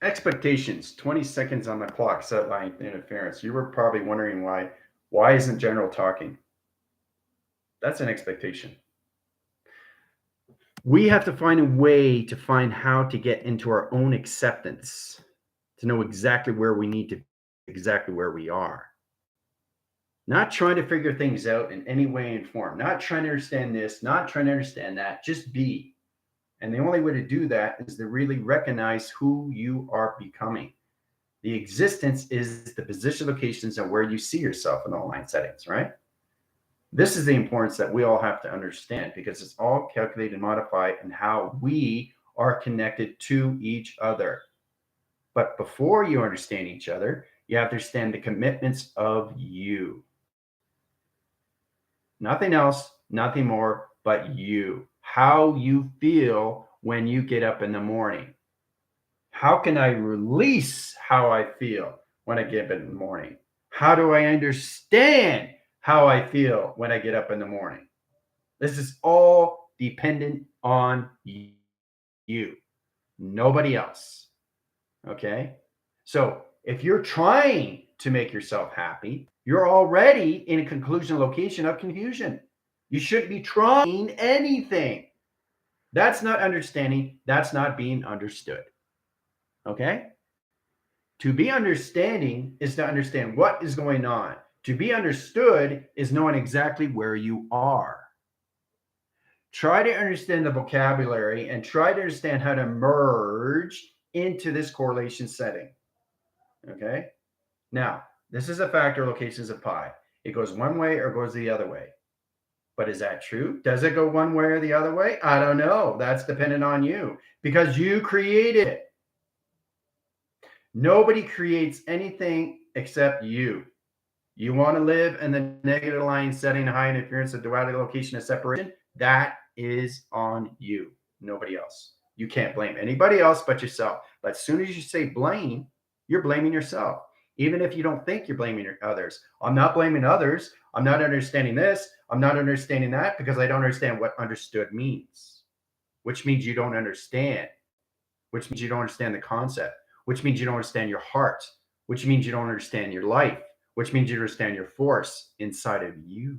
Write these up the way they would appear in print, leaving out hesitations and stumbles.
Expectations, 20 seconds on the clock, set line interference. You were probably wondering why isn't General talking? That's an expectation. We have to find a way to find how to get into our own acceptance, to know exactly where we need to be, exactly where we are. Not trying to figure things out in any way and form, not trying to understand this, not trying to understand that, just be. And the only way to do that is to really recognize who you are becoming. The existence is the position, locations, and where you see yourself in online settings, right? This is the importance that we all have to understand because it's all calculated and modified and how we are connected to each other. But before you understand each other, you have to understand the commitments of you. Nothing else, nothing more, but you. How you feel when you get up in the morning. How can I release how I feel when I get up in the morning? How do I understand how I feel when I get up in the morning? This is all dependent on you, nobody else. Okay? So if you're trying to make yourself happy, you're already in a conclusion location of confusion. You shouldn't be trying anything. That's not understanding. That's not being understood. Okay? To be understanding is to understand what is going on. To be understood is knowing exactly where you are. Try to understand the vocabulary and try to understand how to merge into this correlation setting. Okay? Now, this is a factor locations of pi. It goes one way or goes the other way. But is that true? Does it go one way or the other way? I don't know. That's dependent on you because you created it. Nobody creates anything except you. You want to live in the negative line setting, high interference of duality, location of separation. That is on you, nobody else. You can't blame anybody else but yourself. But as soon as you say blame, you're blaming yourself. Even if you don't think you're blaming others. I'm not blaming others. I'm not understanding this. I'm not understanding that because I don't understand what understood means, which means you don't understand, which means you don't understand the concept, which means you don't understand your heart, which means you don't understand your life, which means you understand your force inside of you.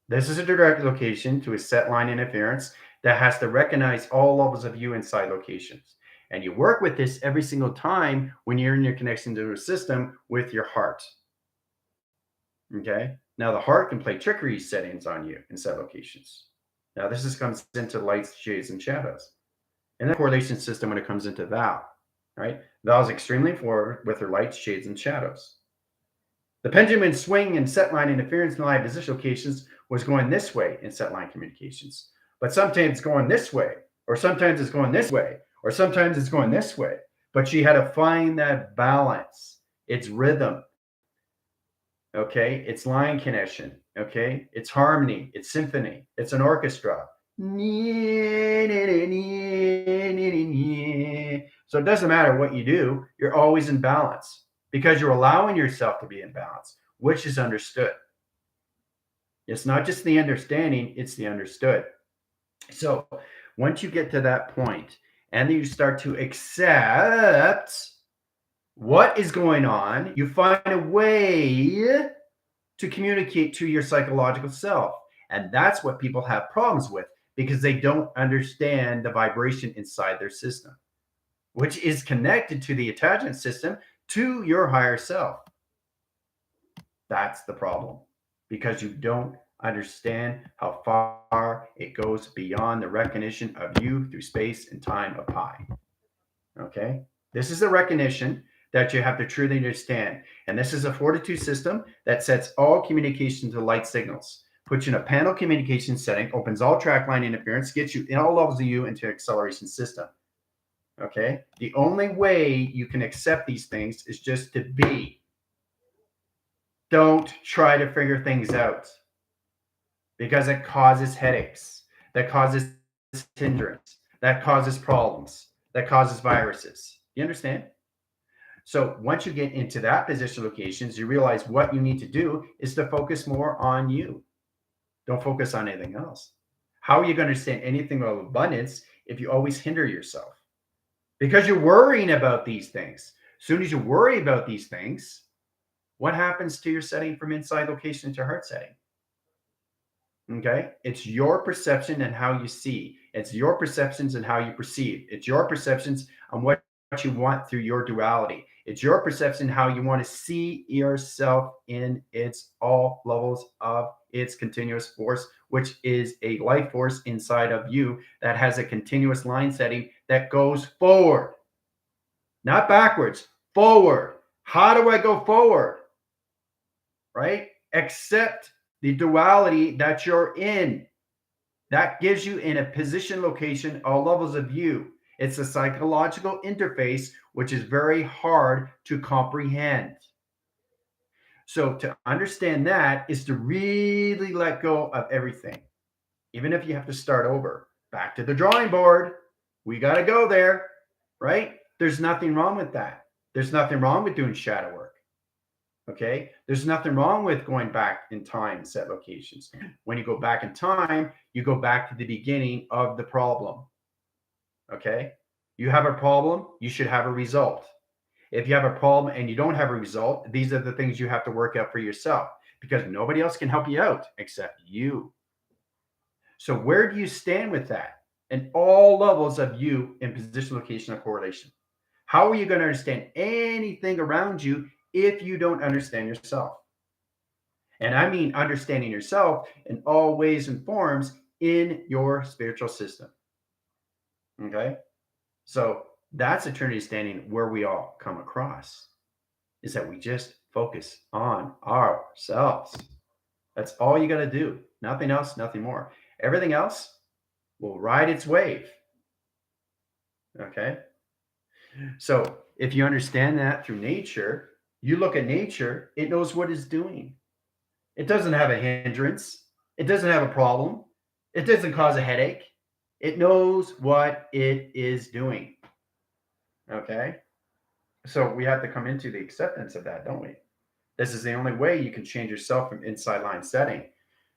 This is a direct location to a set line interference that has to recognize all levels of you inside locations. And you work with this every single time when you're in your connection to a system with your heart. Okay? Now the heart can play trickery settings on you in set locations. Now this comes into lights, shades, and shadows. And the correlation system when it comes into Val, right? Val is extremely forward with her lights, shades, and shadows. The pendulum swing in set line interference in live position locations was going this way in set line communications. But sometimes it's going this way, or sometimes it's going this way, or sometimes it's going this way. But she had to find that balance. It's rhythm. Okay? It's line connection. Okay? It's harmony. It's symphony. It's an orchestra. So it doesn't matter what you do, you're always in balance because you're allowing yourself to be in balance, which is understood. It's not just the understanding, it's the understood. So once you get to that point and then you start to accept what is going on, you find a way to communicate to your psychological self. And that's what people have problems with because they don't understand the vibration inside their system, which is connected to the attachment system to your higher self. That's the problem because you don't understand how far it goes beyond the recognition of you through space and time of pi. Okay? This is the recognition that you have to truly understand. And this is a 42 system that sets all communication to light signals, puts you in a panel communication setting, opens all track line interference, gets you in all levels of you into an acceleration system. Okay? The only way you can accept these things is just to be. Don't try to figure things out because it causes headaches, that causes hindrance, that causes problems, that causes viruses. You understand? So once you get into that position locations, you realize what you need to do is to focus more on you. Don't focus on anything else. How are you going to understand anything of abundance if you always hinder yourself? because you're worrying about these things. As soon as you worry about these things, what happens to your setting from inside location to heart setting? Okay. It's your perception and how you see. It's your perceptions and how you perceive. It's your perceptions on what you want through your duality. It's your perception how you want to see yourself in its all levels of its continuous force, which is a life force inside of you that has a continuous line setting that goes forward, not backwards, forward. How do I go forward? Right? Accept the duality that you're in. That gives you in a position, location, all levels of you. It's a psychological interface, which is very hard to comprehend. So to understand that is to really let go of everything. Even if you have to start over, back to the drawing board, we got to go there, right? There's nothing wrong with that. There's nothing wrong with doing shadow work. Okay. There's nothing wrong with going back in time, set locations. When you go back in time, you go back to the beginning of the problem. Okay. You have a problem, you should have a result. If you have a problem and you don't have a result, these are the things you have to work out for yourself because nobody else can help you out except you. So, where do you stand with that? And all levels of you in position, location, or correlation. How are you going to understand anything around you if you don't understand yourself? And I mean understanding yourself in all ways and forms in your spiritual system. Okay. So that's eternity standing where we all come across is that we just focus on ourselves. That's all you got to do. Nothing else, nothing more. Everything else will ride its wave. Okay. So if you understand that through nature, you look at nature, it knows what it's doing. It doesn't have a hindrance. It doesn't have a problem. It doesn't cause a headache. It knows what it is doing. Okay. So we have to come into the acceptance of that, don't we? This is the only way you can change yourself from inside line setting.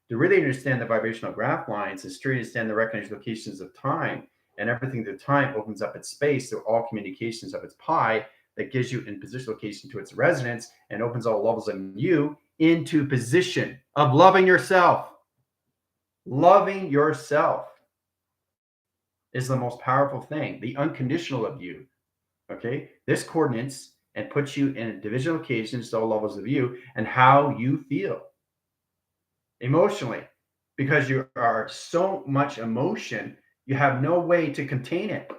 To really understand the vibrational graph lines is to understand the recognized locations of time, and everything through time opens up its space through all communications of its pi that gives you in position location to its resonance and opens all levels of you into position of loving yourself. Loving yourself is the most powerful thing, the unconditional of you. Okay, this coordinates and puts you in division locations to all levels of you and how you feel emotionally, because you are so much emotion, you have no way to contain it.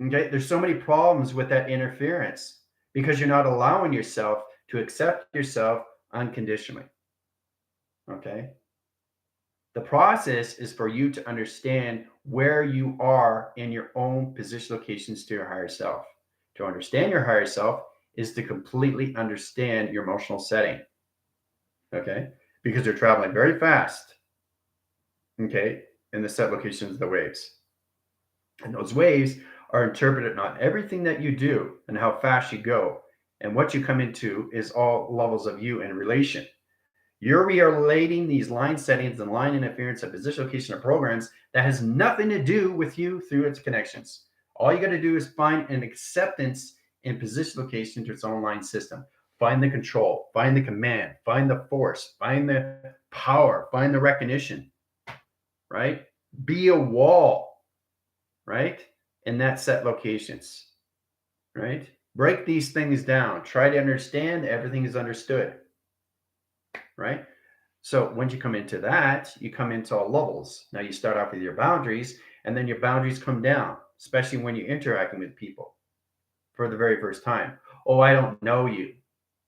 Okay, there's so many problems with that interference because you're not allowing yourself to accept yourself unconditionally. Okay, the process is for you to understand where you are in your own position locations to your higher self. To understand your higher self is to completely understand your emotional setting. Okay, because you're traveling very fast. Okay, in the set locations of the waves. And those waves are interpreted on everything that you do and how fast you go. And what you come into is all levels of you in relation. You're relating these line settings and line interference and position location of programs that has nothing to do with you through its connections. All you got to do is find an acceptance in position location to its own line system. Find the control, find the command, find the force, find the power, find the recognition, right? Be a wall, right? In that set locations, right? Break these things down. Try to understand everything is understood, right? So once you come into that, you come into all levels. Now you start off with your boundaries, and then your boundaries come down, especially when you're interacting with people for the very first time. Oh, I don't know you.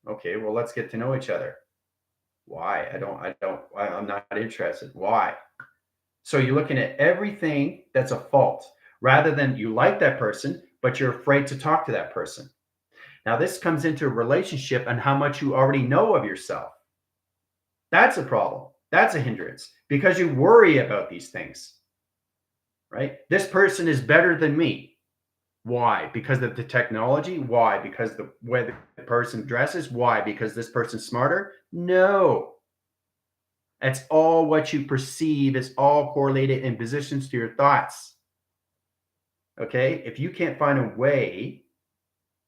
Okay, well, let's get to know each other. Why? I'm not interested. Why? So you're looking at everything that's a fault rather than you like that person, but you're afraid to talk to that person. Now, this comes into a relationship and how much you already know of yourself. That's a problem. That's a hindrance because you worry about these things, right? This person is better than me. Why? Because of the technology? Why? Because the way the person dresses? Why? Because this person's smarter? No. It's all what you perceive. It's all correlated in positions to your thoughts. Okay. If you can't find a way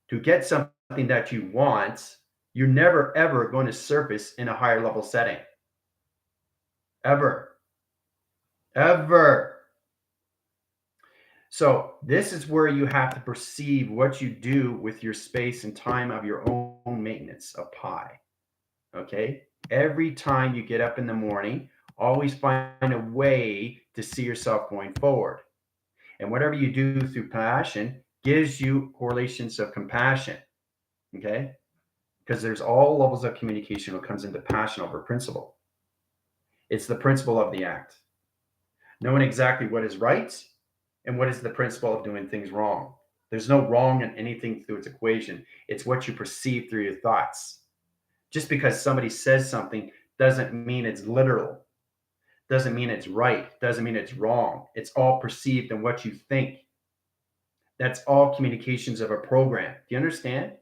to get something that you want, you're never ever going to surface in a higher level setting. Ever. Ever. So this is where you have to perceive what you do with your space and time of your own maintenance of pi. Okay. Every time you get up in the morning, always find a way to see yourself going forward. And whatever you do through passion gives you correlations of compassion. Okay. Because there's all levels of communication when it comes into passion over principle. It's the principle of the act. Knowing exactly what is right and what is the principle of doing things wrong. There's no wrong in anything through its equation. It's what you perceive through your thoughts. Just because somebody says something doesn't mean it's literal, doesn't mean it's right, doesn't mean it's wrong. It's all perceived in what you think. That's all communications of a program. Do you understand?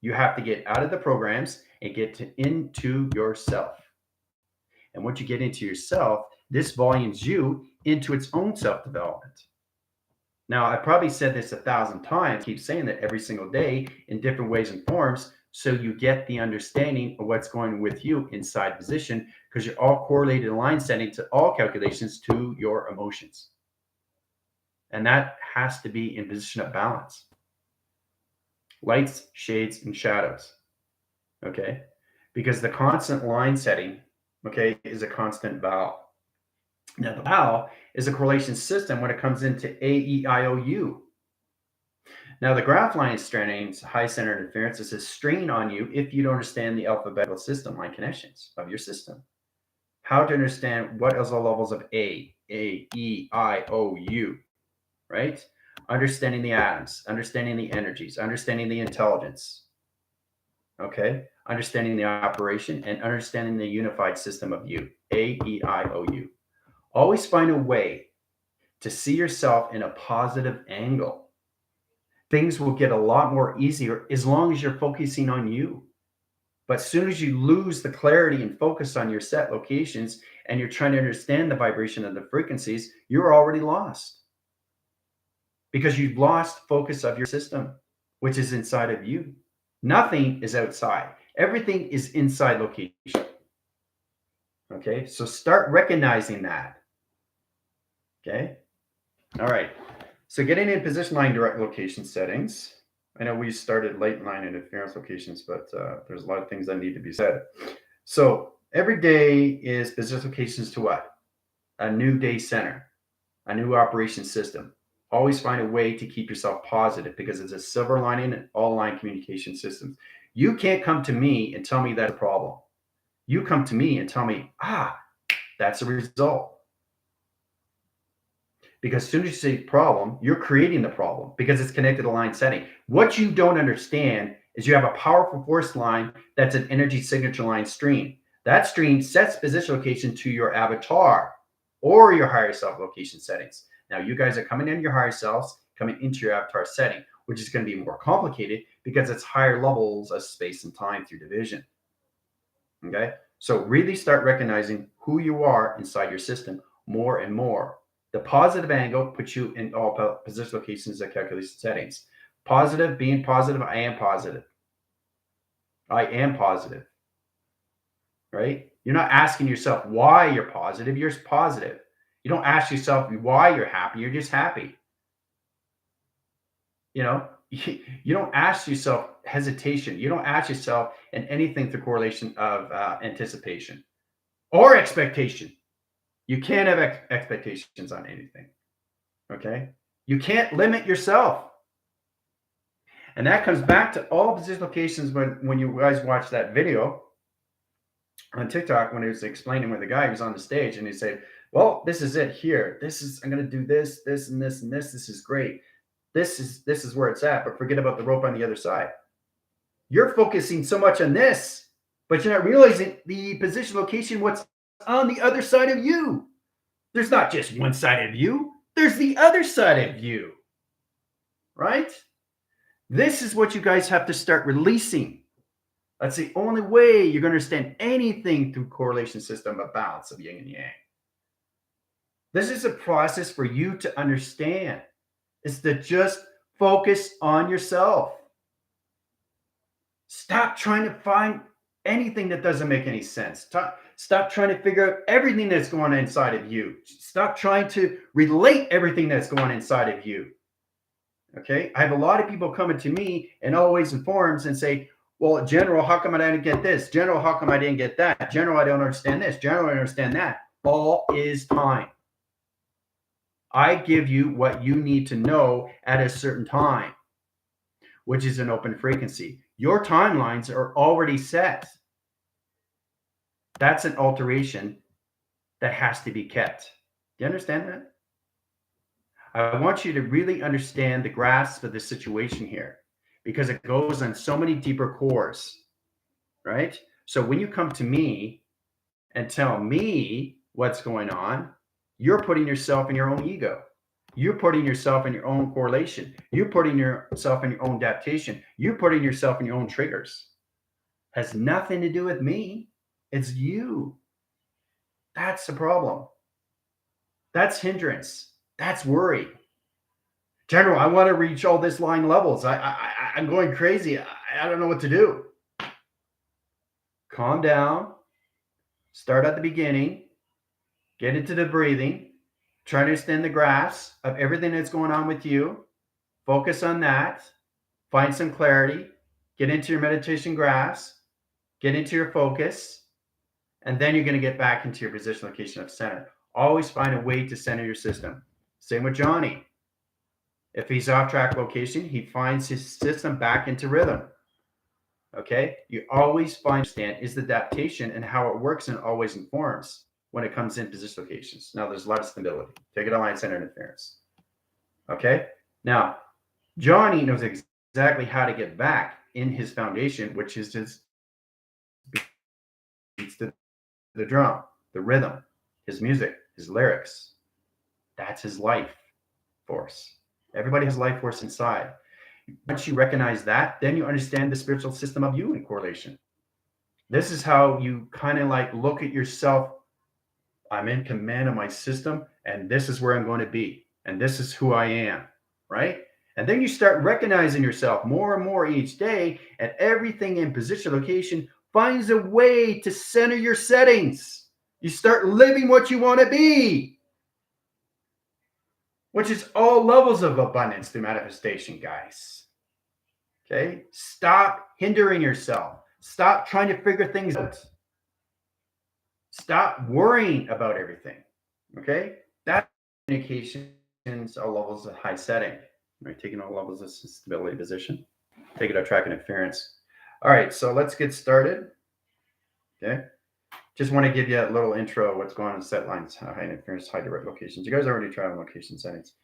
You have to get out of the programs and get into yourself. And once you get into yourself, this volumes you into its own self development. Now, I probably said this 1,000 times, keep saying that every single day in different ways and forms, so you get the understanding of what's going with you inside position, because you're all correlated in line setting to all calculations to your emotions. And that has to be in position of balance. Lights, shades, and shadows. Okay? Because the constant line setting, okay, is a constant vowel. Now, the vowel is a correlation system when it comes into A, E, I, O, U. Now, the graph line strains high center interference is a strain on you if you don't understand the alphabetical system line connections of your system. How to understand what is the levels of A, E, I, O, U, right? Understanding the atoms, understanding the energies, understanding the intelligence, okay? Understanding the operation and understanding the unified system of you, A, E, I, O, U. Always find a way to see yourself in a positive angle. Things will get a lot more easier as long as you're focusing on you. But as soon as you lose the clarity and focus on your set locations and you're trying to understand the vibration of the frequencies, you're already lost because you've lost focus of your system, which is inside of you. Nothing is outside. Everything is inside location. Okay. So start recognizing that. Okay. All right. So getting in position line direct location settings. I know we started late line interference locations, but there's a lot of things that need to be said. So every day is position locations to what? A new day center, a new operation system. Always find a way to keep yourself positive because it's a silver lining in all line communication systems. You can't come to me and tell me that's a problem. You come to me and tell me, that's a result. Because as soon as you say problem, you're creating the problem because it's connected to line setting. What you don't understand is you have a powerful force line that's an energy signature line stream. That stream sets position location to your avatar or your higher self location settings. Now, you guys are coming into your higher selves, coming into your avatar setting, which is going to be more complicated because it's higher levels of space and time through division. Okay? So really start recognizing who you are inside your system more and more. The positive angle puts you in all position locations that calculation settings. Positive, being positive, I am positive. I am positive. Right? You're not asking yourself why you're positive. You're positive. You don't ask yourself why you're happy. You're just happy. You know, you don't ask yourself hesitation. You don't ask yourself in anything through correlation of anticipation or expectation. You can't have expectations on anything. Okay? You can't limit yourself. And that comes back to all position locations when you guys watch that video on TikTok when he was explaining with the guy who was on the stage and he said, well, this is it here. I'm going to do this, this, and this, and this. This is great. This is where it's at, but forget about the rope on the other side. You're focusing so much on this, but you're not realizing the position location, what's on the other side of you. There's not just one side of you. There's the other side of you, right? This is what you guys have to start releasing. That's the only way you're going to understand anything through correlation system of balance of yin and yang. This is a process for you to understand. is to just focus on yourself. Stop trying to find anything that doesn't make any sense. Stop trying to figure out everything that's going on inside of you. Stop trying to relate everything that's going on inside of you. Okay. I have a lot of people coming to me and always in forums and say, well, General, how come I didn't get this? General, how come I didn't get that? General, I don't understand this. General, I don't understand that. All is time. I give you what you need to know at a certain time, which is an open frequency. Your timelines are already set. That's an alteration that has to be kept. Do you understand that? I want you to really understand the grasp of the situation here because it goes on so many deeper cores, right? So when you come to me and tell me what's going on, you're putting yourself in your own ego. You're putting yourself in your own correlation. You're putting yourself in your own adaptation. You're putting yourself in your own triggers. Has nothing to do with me. It's you. That's the problem. That's hindrance. That's worry. General, I want to reach all this line levels. I'm going crazy. I don't know what to do. Calm down. Start at the beginning. Get into the breathing. Try to understand the graphs of everything that's going on with you. Focus on that. Find some clarity. Get into your meditation graphs. Get into your focus. And then you're going to get back into your position location of center. Always find a way to center your system. Same with Johnny. If he's off track location, he finds his system back into rhythm. Okay? You always find is the adaptation and how it works and always informs when it comes in position locations. Now there's a lot of stability. Take it online center interference. Okay? Now, Johnny knows exactly how to get back in his foundation, which is his beats the drum, the rhythm, his music, his lyrics. That's his life force. Everybody has life force inside. Once you recognize that, then you understand the spiritual system of you in correlation. This is how you kind of like look at yourself. I'm in command of my system, and this is where I'm going to be, and this is who I am, right? And then you start recognizing yourself more and more each day, and everything in position location finds a way to center your settings. You start living what you want to be, which is all levels of abundance through manifestation, guys. Okay? Stop hindering yourself. Stop trying to figure things out. Stop worrying about everything. Okay? That communications all levels of high setting. Right? Taking all levels of stability position. Take it out track interference. All right, so let's get started. Okay. Just want to give you a little intro of what's going on in set lines, high interference, high direct locations. You guys already tried on location settings.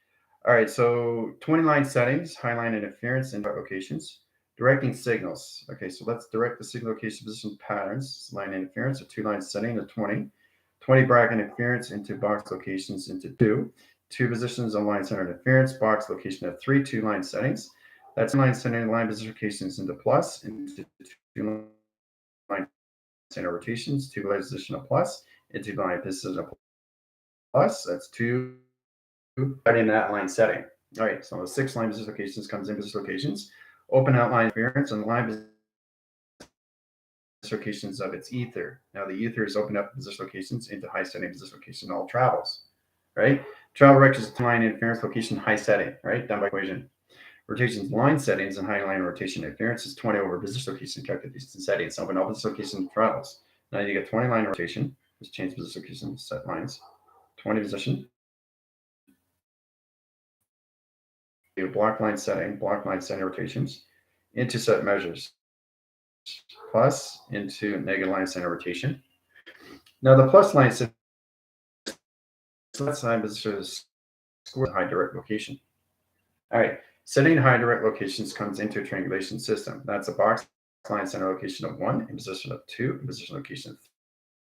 All right, so 20 line settings, high line interference, and direct locations. Directing signals. Okay, so let's direct the signal location position patterns, line interference, a 2-line setting to 20. 20 bracket interference into box locations into 2. 2 positions on line center interference, box location of 3, 2-line settings. That's line setting, line position locations into plus, into 2-line center rotations, 2 line position of plus, into line position of plus. That's 2 right in that line setting. All right, so the 6 line position locations comes in position locations, open outline interference, and line position locations of its ether. Now the ether is opened up position locations into high setting position location, all travels, right? Travel directions to line interference location high setting, right? Done by equation. Rotations line settings and high line rotation interference is 20 over position location, calculate distance settings. Open all position location travels. Now you get 20 line rotation. Just change position location, set lines. 20 position. Block line setting, block line setting rotations into set measures. Plus into negative line center rotation. Now the plus line setting is square high direct location. All right, setting high direct locations comes into a triangulation system. That's a box line center location of 1, in position of 2, in position location of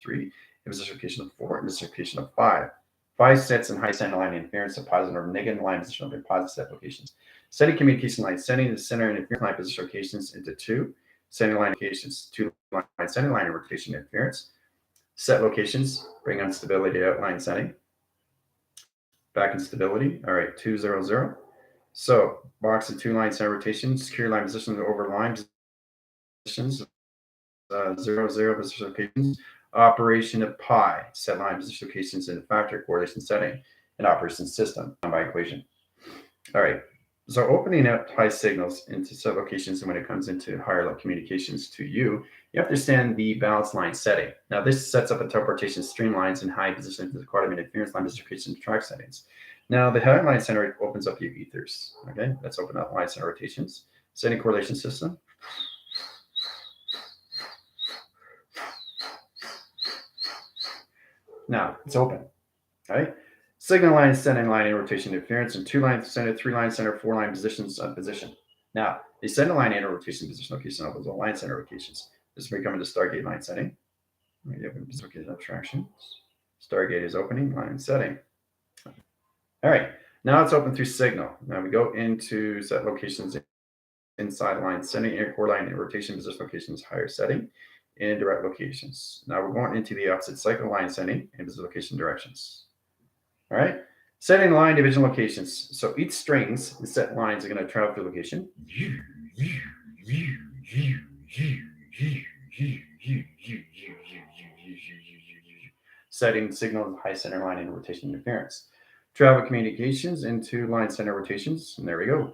3, in position location of 4, in position location of 5. 5 sets in high center line interference of positive or negative line position of positive set locations. Setting communication line setting the center interference line position locations into 2. Setting line locations, 2 line setting line rotation interference. Set locations, bring on stability outline setting. Back in stability. All right, 200. So box and 2 line center rotations, secure line positions over line positions, 0, position locations, operation of pi, set line position locations in factor correlation setting, and operation system by equation. All right. So opening up high signals into set locations, and when it comes into higher level communications to you, you have to understand the balance line setting. Now this sets up a teleportation streamlines and high position to the coordinate interference line distribution track settings. Now the high line center opens up your ethers. Okay, let's open up line center rotations, setting correlation system. Now it's open. All right. Signal line, sending line, and rotation interference, and 2 line center, 3 line center, 4 line positions on position. Now, the center line and rotation position location opens all line center locations. This may come into Stargate line setting. We open location abstraction. Stargate is opening, line setting. All right. Now it's open through signal. Now we go into set locations inside line setting, and core line and rotation position locations, higher setting, and direct locations. Now we're going into the opposite cycle line setting and position location directions. All right. Setting line division locations. So each strings, the set lines are going to travel through location. Setting signal high center line and rotation interference. Travel communications into line center rotations. And there we go.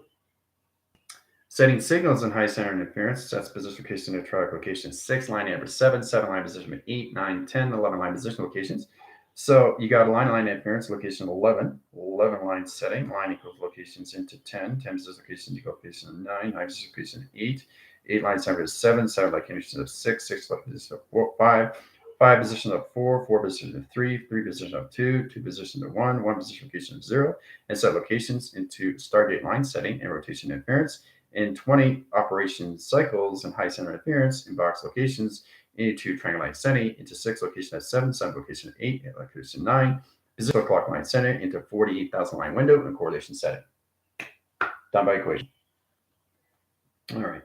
Setting signals in high center interference, sets position location and track location 6, line number 7, 7 line position 8, 9, 10, 11 line position locations. So you got a line interference location 11, 11 line setting, line equals locations into 10, 10 position location equal location 9, 9 position location 8, 8 line center is 7, 7 line conditions of 6, 6 line position of 4, 5, 5 position of 4, 4 position of 3, 3 position of 2, 2 position of 1, 1 position location of 0, and set locations into Stargate line setting and rotation interference. In 20 operation cycles and high center interference in box locations into triangle line setting into 6 location at 7, 7 location at 8, 8 location 9, position clock line center into 48,000 line window and correlation setting. Done by equation. All right.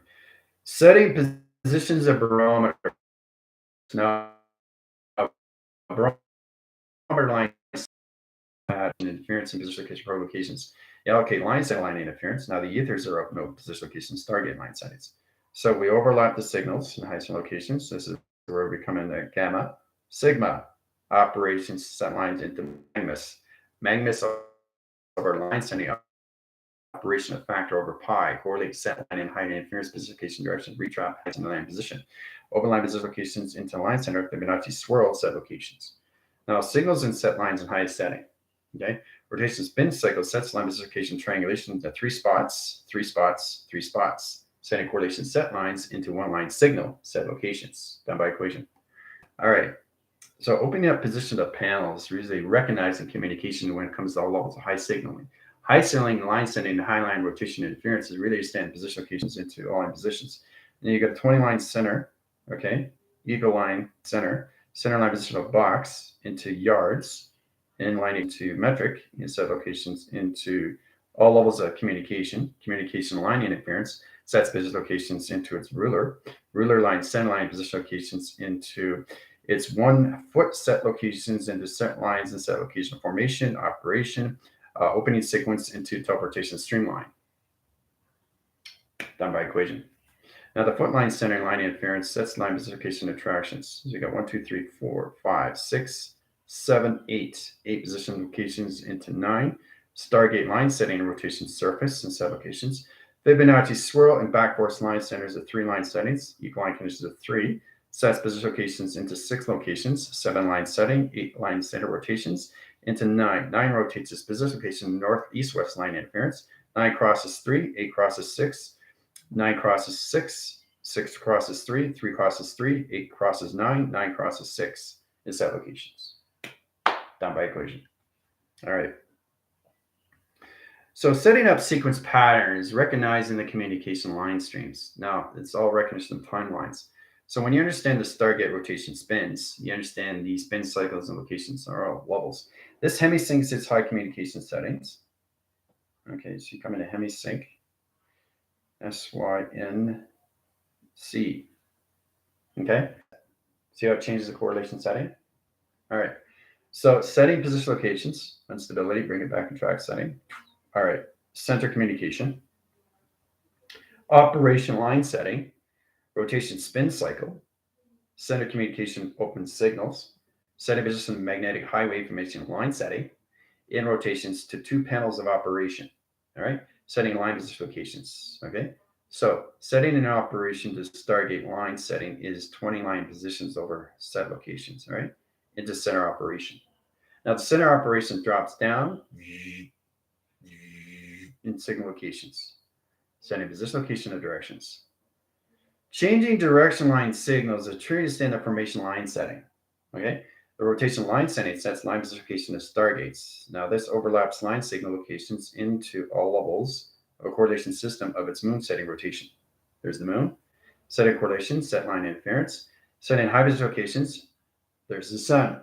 Setting positions of barometer. Now, a barometer line interference and position location locations. Allocate line set line interference. Now the ethers are open open position locations, Stargate line settings. So we overlap the signals in high center locations. This is where we come in the gamma, sigma operations set lines into magmus. Magmus over line setting operation of factor over pi, correlate set line and high interference position direction, retrap high center line position. Open line position locations into line center, Fibonacci swirl set locations. Now signals in set lines in high setting. Okay, rotation spin cycle sets line position triangulation into 3 spots, 3 spots, 3 spots. Setting correlation set lines into 1 line signal set locations. Done by equation. All right. So opening up position of panels, usually recognizing communication when it comes to all levels of high signaling. High signaling, line setting, and high line rotation interference is really understand position locations into all line positions. And then you got 20 line center, okay, eagle line center, center line position of box into yards, and line into metric and set locations into all levels of communication line interference, sets position locations into its ruler line, center line position locations into its 1 foot set locations into set lines and set location formation, operation, opening sequence into teleportation streamline. Done by equation. Now the foot line center line interference sets line position location attractions. So you got 1, 2, 3, 4, 5, 6, 7, 8. 8 position locations into 9. Stargate line setting and rotation surface and set locations. Fibonacci swirl and backforce line centers at 3 line settings, equal line conditions of 3. Sets position locations into 6 locations, 7 line setting, 8 line center rotations into 9. 9 rotates its position location north, east, west line interference. 9 crosses 3, 8 crosses 6, 9 crosses 6, 6 crosses 3, 3 crosses 3, 8 crosses 9, 9 crosses 6 is set locations. Done by equation. All right. So setting up sequence patterns, recognizing the communication line streams. Now, it's all recognition of timelines. So when you understand the Stargate rotation spins, you understand the spin cycles and locations are all levels. This hemisync is high communication settings. Okay, so you come into hemisync, SYNC. Okay, see how it changes the correlation setting? All right, so setting position locations, instability, bring it back in track setting. All right, center communication, operation line setting, rotation spin cycle, center communication open signals, setting position magnetic highway information line setting, in rotations to 2 panels of operation. All right, setting line position locations. Okay, so setting an operation to Stargate line setting is 20 line positions over set locations. All right, into center operation. Now the center operation drops down in signal locations, setting position, location, and directions. Changing direction line signals is a true standard formation line setting. Okay, the rotation line setting sets line position location as stargates. Now this overlaps line signal locations into all levels of a correlation system of its moon setting rotation. There's the moon, setting correlation, set line interference, setting high position locations. There's the sun.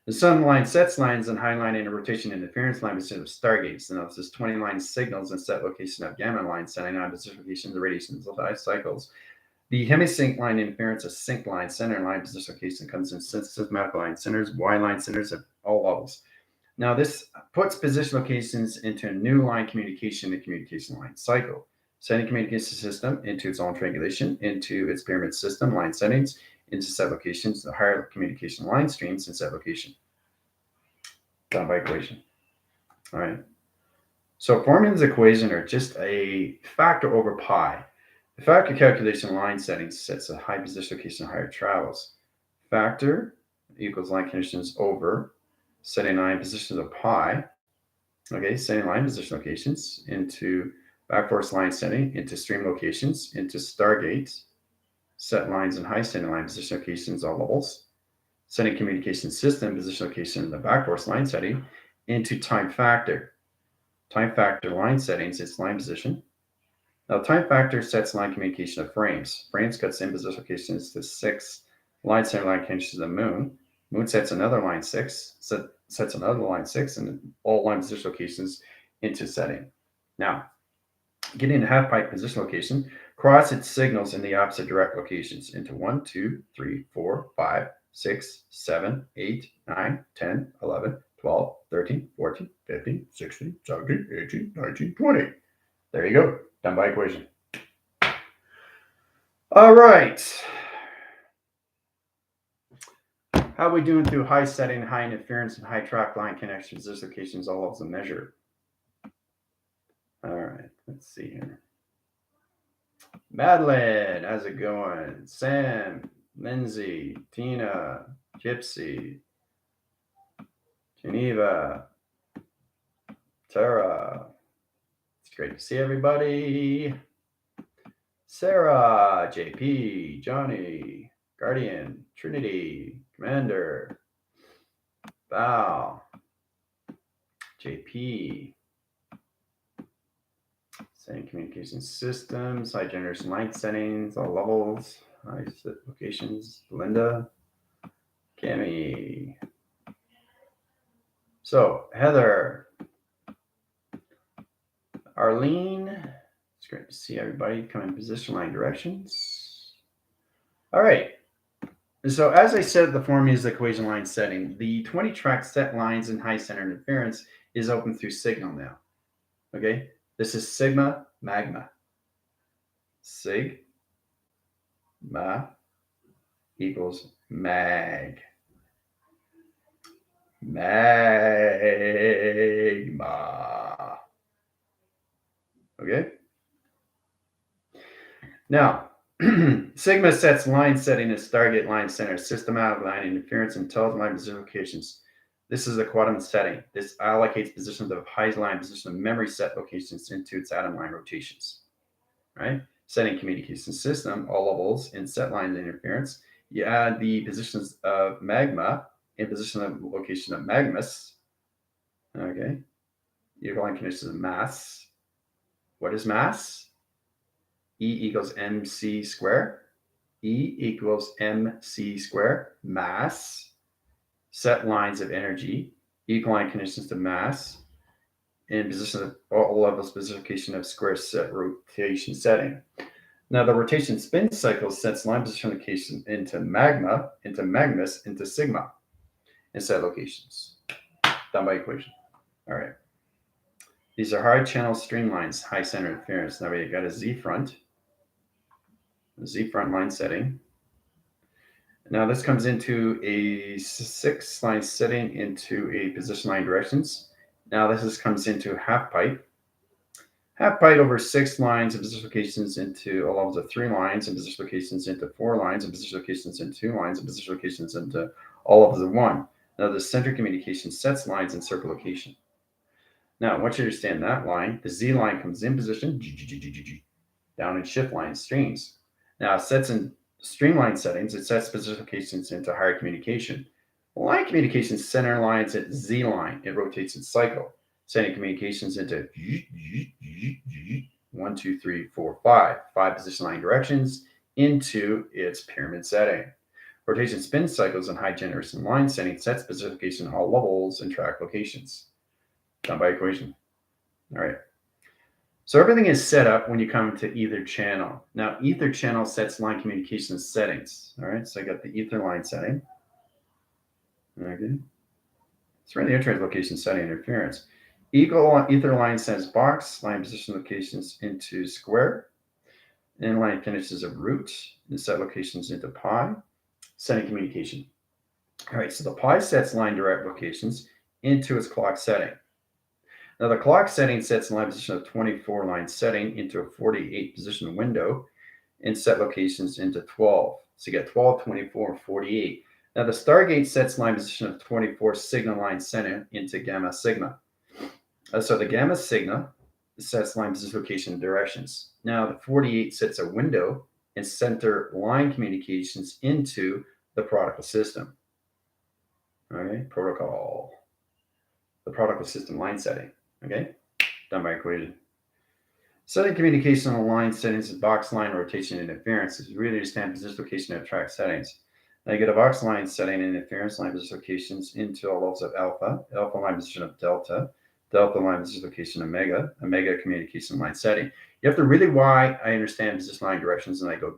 The sun line sets lines and high line and rotation interference line position of stargates. Now this is 20 line signals and set location of gamma line setting on position locations of radiations of high cycles. The hemisync line interference, a sync line, center line position location comes in systematic line centers, Y line centers at all levels. Now this puts position locations into a new line communication and communication line cycle. Setting communication system into its own triangulation, into its pyramid system, line settings, into set locations, the higher communication line streams and set location. Done by equation. All right. So forming this equation are just a factor over pi. The factor calculation line settings sets a high position location higher travels. Factor equals line conditions over setting line positions of pi. Okay, setting line position locations into back force line setting, into stream locations, into stargates, set lines and high setting line position locations all levels, setting communication system position location in the back force line setting, into time factor. Time factor line settings, its line position. Now, time factor sets line communication of frames. Frames cuts in position locations to 6 line center line conditions of the moon. Moon sets another line 6, sets another line 6, and all line position locations into setting. Now, getting a half pipe position location, cross its signals in the opposite direct locations into 1, 2, 3, 4, 5, 6, 7, 8, 9, 10, 11, 12, 13, 14, 15, 16, 17, 18, 19, 20. There you go. Done by equation. All right. How are we doing through high setting, high interference, and high track line connections? This location is all levels of measure. All right. Let's see here. Madeline, how's it going? Sam, Lindsay, Tina, Gypsy, Geneva, Tara. It's great to see everybody. Sarah, JP, Johnny, Guardian, Trinity, Commander, Val, JP, setting communication systems, high generation line settings, all levels, high set locations, Linda, Cami. So, Heather, Arlene, it's great to see everybody come in position line directions. All right. So as I said, the formula is the equation line setting. The 20 track set lines and high center interference is open through signal now. Okay. This is sigma magma. Sigma equals mag. Magma. Okay. Now, sigma sets line setting as Stargate line center, systematic line interference, and tells line position locations. This is a quantum setting. This allocates positions of high line position of memory set locations into its atom line rotations. Right? Setting communication system, all levels in set line interference. You add the positions of magma in position of location of magmas. Okay. Your line conditions of mass. What is mass? E equals mc square. E equals mc square. Mass. Set lines of energy. Equal line conditions to mass. In position of all levels, specification of square set rotation setting. Now the rotation spin cycle sets line position location into magma, into magmas, into sigma, in set locations. Done by equation. All right. These are high channel streamlines, high center interference. Now we got a Z front line setting. Now this comes into a 6 line setting into a position line directions. Now comes into half pipe. Half pipe over 6 lines and position locations into a levels of 3 lines and position locations into 4 lines and position locations into 2 lines and position locations into all levels of 1. Now the center communication sets lines in circle location. Now once you understand that line, the Z line comes in position, down in shift line streams. Now it sets in streamline settings, it sets position locations into higher communication. Line communications center lines at Z line, it rotates in cycle, sending communications into 1, 2, 3, 4, 5 position line directions into its pyramid setting. Rotation spin cycles and high generation line setting sets position location at all levels and track locations. Done by equation. All right. So everything is set up when you come to ether channel. Now, ether channel sets line communication settings. All right, so I got the ether line setting. Okay. It's right in the translocation setting interference. Ether line sends box, line position locations into square, and line finishes of root, and set locations into pi, setting communication. All right, so the pi sets line direct locations into its clock setting. Now the clock setting sets line position of 24 line setting into a 48 position window and set locations into 12. So you get 12, 24, and 48. Now the stargate sets line position of 24 sigma line setting into gamma sigma. So the gamma sigma sets line position location and directions. Now the 48 sets a window and center line communications into the protocol system. Okay, protocol. The protocol system line setting. Okay, done by equation. Setting communication on line settings is box line rotation interference. Is really understand position location of track settings. Now you get a box line setting and interference line position locations into all levels of alpha line position of delta line position location omega communication line setting. You have to really why I understand position line directions and I go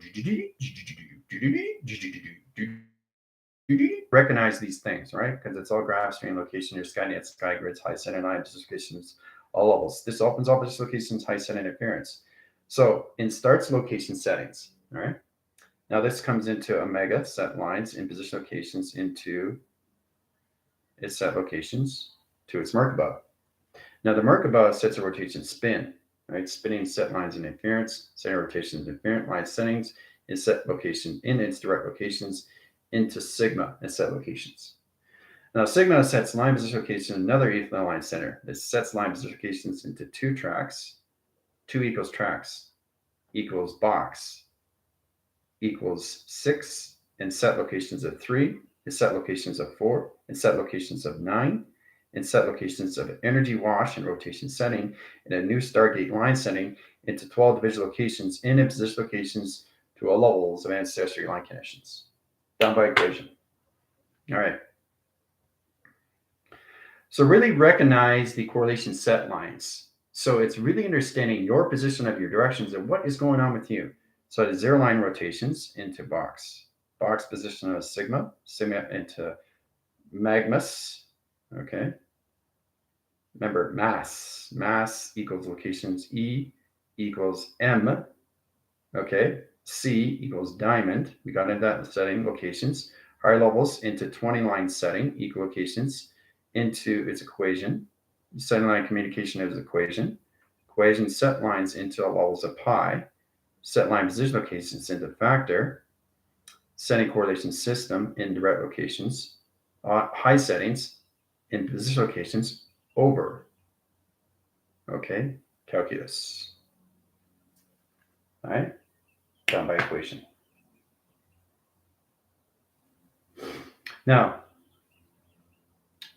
recognize these things, right? Because it's all graph stream location, your Skynet, sky grids, high center line locations, all levels. This opens up position locations, high center interference. So in starts location settings, all right? Now this comes into omega set lines in position locations into its set locations to its Merkaba. Now the Merkaba sets a rotation spin, right? Spinning set lines in interference, center rotations interference line settings is set location in its direct locations into sigma and set locations. Now sigma sets line position location in another ether line center. It sets line position locations into 2 tracks. 2 equals tracks equals box equals 6 and set locations of 3 and set locations of 4 and set locations of 9 and set locations of energy wash and rotation setting and a new stargate line setting into 12 division locations in position locations to all levels of ancestry line connections. Done by equation. All right. So really recognize the correlation set lines. So it's really understanding your position of your directions and what is going on with you. So the 0 line rotations into box position of sigma into magmas. Okay. Remember mass equals locations E equals M. Okay. C equals diamond. We got into that setting locations. Higher levels into 20 line setting, equal locations into its equation. Setting line communication is equation. Equation set lines into levels of pi. Set line position locations into factor. Setting correlation system in direct locations. High settings in position locations over. Okay, calculus. All right. Done by equation. Now,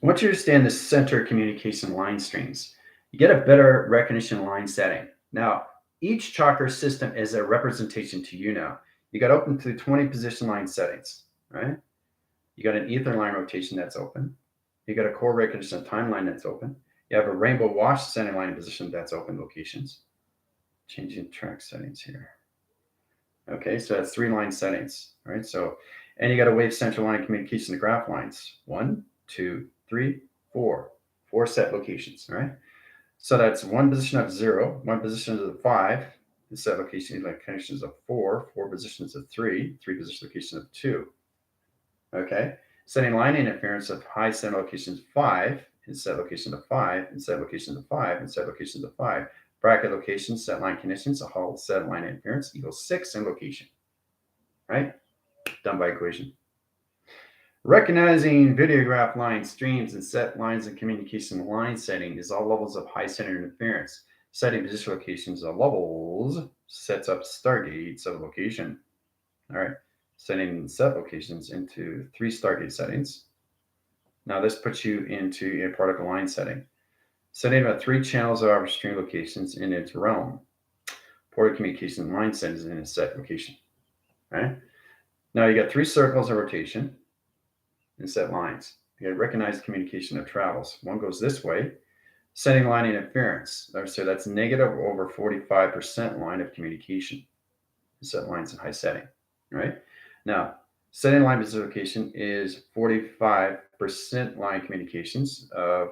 once you understand the center communication line streams, you get a better recognition line setting. Now, each chakra system is a representation to you now. You got open to 20 position line settings, right? You got an ether line rotation that's open. You got a core recognition timeline that's open. You have a rainbow wash center line position that's open locations. Changing track settings here. Okay, so that's 3 line settings, right? So, and you got a wave central line communication to graph lines. 1, 2, 3, 4. 4 set locations, all right? So that's one position of 0, one position of 5, and set location connections of 4, 4 positions of 3, 3 position location of 2. Okay. Setting line interference of high set locations 5, and set location of 5, and set location of 5, and set locations of 5. Bracket location, set line conditions, a whole set line interference equals 6 in location. Right? Done by equation. Recognizing videograph line streams and set lines and communication line setting is all levels of high center interference. Setting position locations of levels sets up stargates of location. All right. Setting set locations into 3 stargate settings. Now this puts you into a particle line setting. Setting about 3 channels of our stream locations in its realm. Port communication line settings in a set location. Right? Now you got 3 circles of rotation and set lines. You got recognized communication of travels. One goes this way, setting line interference. So that's negative over 45% line of communication. Set lines in high setting, right? Now, setting line location is 45% line communications of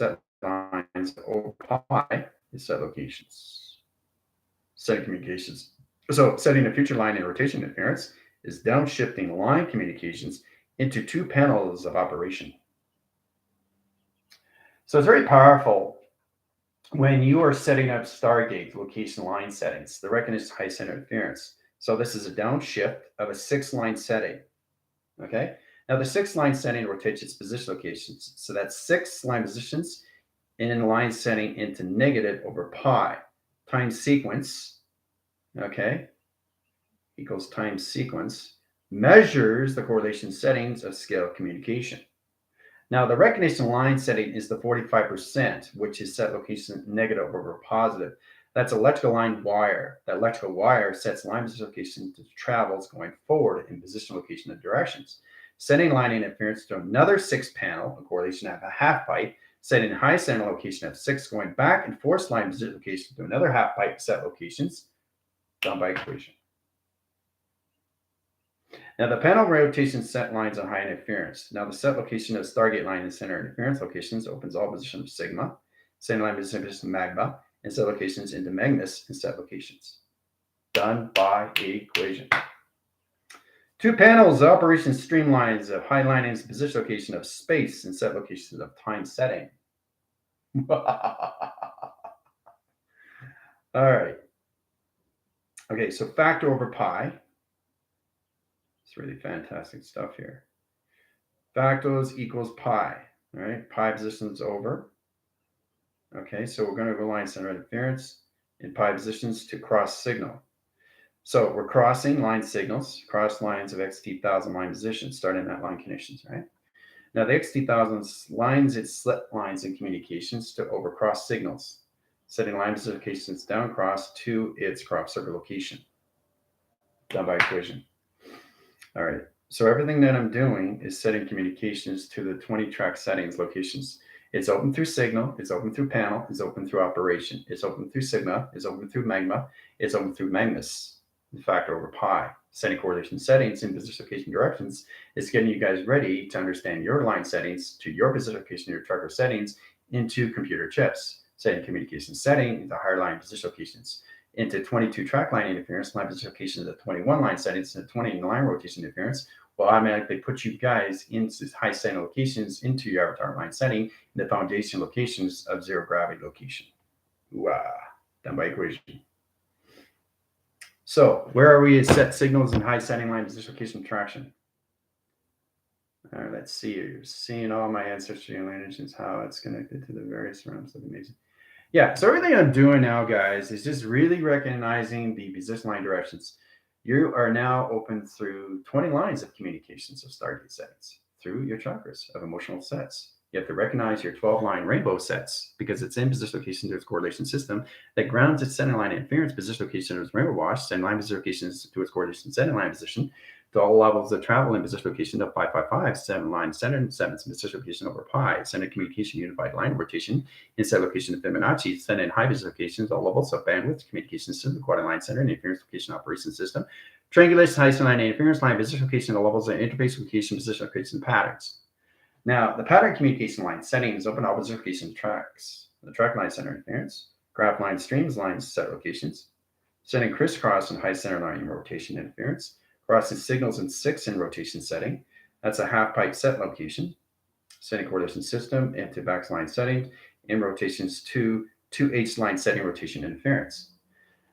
set lines over pi is set locations. Setting communications. So setting a future line in rotation interference is downshifting line communications into 2 panels of operation. So it's very powerful when you are setting up Stargate location line settings. The recognition high center interference. So this is a downshift of a 6-line setting. Okay. Now the 6-line setting rotates its position locations. So that's 6 line positions in line setting into negative over pi. Time sequence, okay, equals time sequence, measures the correlation settings of scale communication. Now, the recognition line setting is the 45%, which is set location negative over positive. That's electrical line wire. That electrical wire sets line position location to travels going forward in position location and directions. Setting line interference to another 6 panel, a correlation of a half byte, setting high center location of 6 going back and force line position location to another half byte set locations, done by equation. Now the panel rotation set lines on high interference. Now the set location of Stargate line and center interference locations opens all positions of sigma, center line position magma, and set locations into Magnus and set locations. Done by equation. 2 panels operation streamlines of high line and position location of space and set locations of time setting. All right. Okay, so factor over pi. It's really fantastic stuff here. Factors equals pi. All right, pi positions over. Okay, so we're going to go line center interference in pi positions to cross signal. So we're crossing line signals, cross lines of xt1000 line positions, starting at line conditions, right? Now the xt1000 lines its slit lines and communications to over cross signals, setting line specifications down cross to its crop circle location. Done by equation. All right. So everything that I'm doing is setting communications to the 20 track settings locations. It's open through signal, it's open through panel, it's open through operation, it's open through sigma, it's open through magma, it's open through Magnus, the factor over pi. Setting correlation settings in position location directions is getting you guys ready to understand your line settings to your position location, your tracker settings into computer chips. Setting communication setting into higher line position locations. Into 22 track line interference, line position locations at 21 line settings, and 20 line rotation interference will automatically put you guys into high center locations into your avatar line setting in the foundation locations of zero gravity location. Wow, done by equation. So where are we at set signals in high setting line position location traction? All right, let's see. You're seeing all my ancestry and lineages, how it's connected to the various realms of amazing. Yeah, so everything I'm doing now, guys, is just really recognizing the position line directions. You are now open through 20 lines of communications of Stargate settings through your chakras of emotional sets. You have to recognize your 12-line rainbow sets because it's in position location to its correlation system that grounds its center line interference position location to its rainbow wash, center line position locations to its correlation center line position to all levels of travel in position location of 555, 7 line center, 7 position location over pi, center communication unified line rotation, in set location of Fibonacci, center in high position locations, all levels of bandwidth, communication system, quadrant line center, and interference location operation system, triangulation, high center line interference line position location, all levels of interface location, position location patterns. Now, the pattern communication line setting is open all position location tracks. the track line center interference, graph line streams lines set locations, sending crisscross and high center line rotation interference, crossing signals in 6 in rotation setting. That's a half pipe set location, sending correlation system into backline setting in rotations to H line setting rotation interference.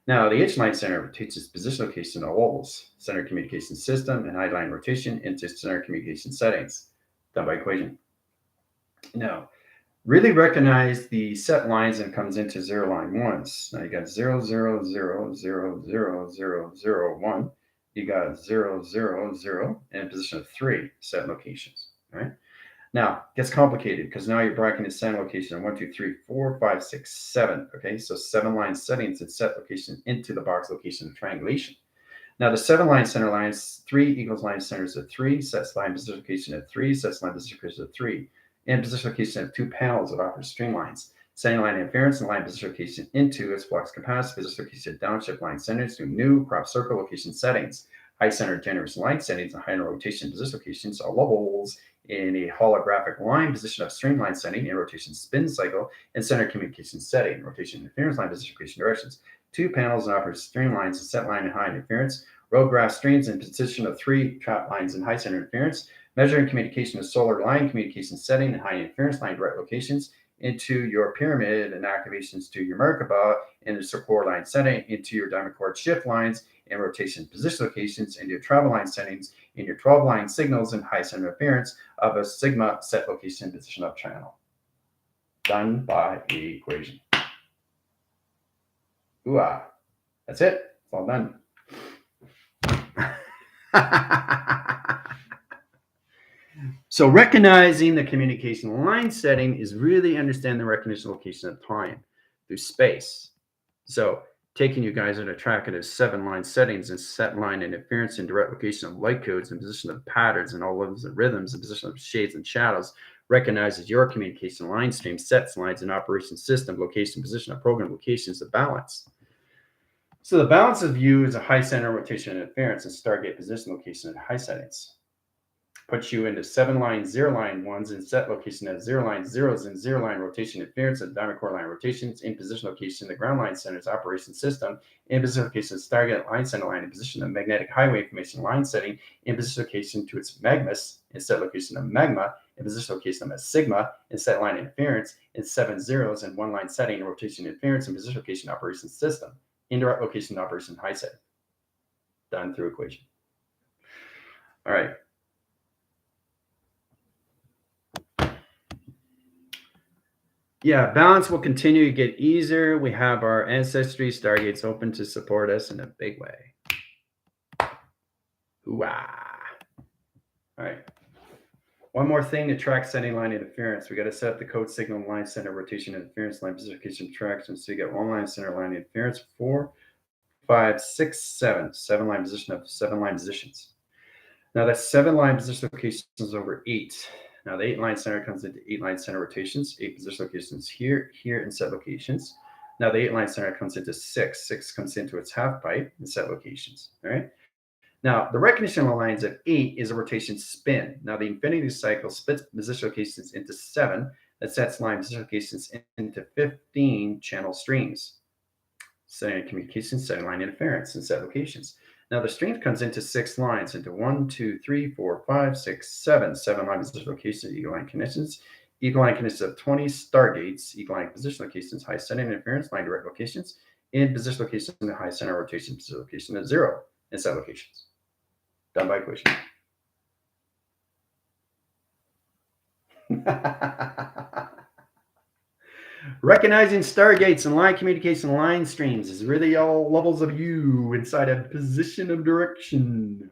Now, the H line center rotates its position location of ovals, center communication system, and high line rotation into center communication settings, done by equation. Now, really recognize the set lines and comes into zero line ones. Now you got 0, 0, 0, 0, 0, 0, 0, 1. You got 0, 0, 0, and a position of 3 set locations. All right. Now it gets complicated because now you're bracketing the center location of 1, 2, 3, 4, 5, 6, 7. Okay, so 7 line settings and set location into the box location of triangulation. Now the 7 line center lines, 3 equals line centers of 3, sets line position location at 3, sets line position location at 3, and position location of 2 panels that offer streamlines, setting line interference and line position location into its flux capacity, position location of downshift line centers to new crop circle location settings, high center generous line settings, and high rotation position locations are levels in a holographic line position of streamline setting and rotation spin cycle and center communication setting, rotation interference line position location directions, 2 panels and offers streamlines and set line and high interference, road graph streams in position of 3 trap lines and high center interference, measuring communication of solar line communication setting and high interference line direct locations into your pyramid and activations to your Merkaba and the support line setting into your diamond cord shift lines and rotation position locations and your travel line settings in your 12 line signals and high center interference of a sigma set location position of channel. Done by equation. Ooh-ah. That's it. It's all done. So recognizing the communication line setting is really understanding the recognition location of time through space. So taking you guys on a track of those 7 line settings and set line interference and direct location of light codes and position of patterns and all levels of rhythms and position of shades and shadows recognizes your communication line stream, sets lines and operation system, location, position of program locations of balance. So the balance of view is a high center rotation interference and stargate position location at high settings. Puts you into 7 line, 0 line ones and set location at 0 line zeros and 0 line rotation interference and diamond core line rotations in position location, the ground line center's operation system, in position location, stargate line center line in position of magnetic highway information line setting, in position location to its magmas, in set location of magma, in position location of a sigma, in set line interference, in 7 zeros and 1 line setting, rotation interference, in position location operation system, indirect location operation high setting. Done through equation. All right. Yeah, balance will continue to get easier. We have our ancestry stargates open to support us in a big way. Hoo-ah. All right. One more thing to track setting line interference. We got to set up the code signal line center rotation interference line position traction. So you get 1 line center line interference, 4, 5, 6, 7. 7 line position of 7 line positions. Now that's 7 line position locations over 8. Now the 8 line center comes into 8 line center rotations, 8 position locations here, here, and set locations. Now the 8 line center comes into 6. 6 comes into its half pipe and set locations. All right. Now the recognition lines of 8 is a rotation spin. Now the infinity cycle splits position locations into 7 that sets line position locations into 15 channel streams. Setting communication, setting line interference, and set locations. Now the stream comes into 6 lines, into 1, 2, 3, 4, 5, 6, 7. 7 line position locations, equal line connections. Equal line connections of 20 stargates, equal line position locations, high setting interference, line direct locations, in position location, the high center rotation position location of 0, and set locations. Done by equation. Recognizing stargates and line communication line streams is really all levels of you inside a position of direction.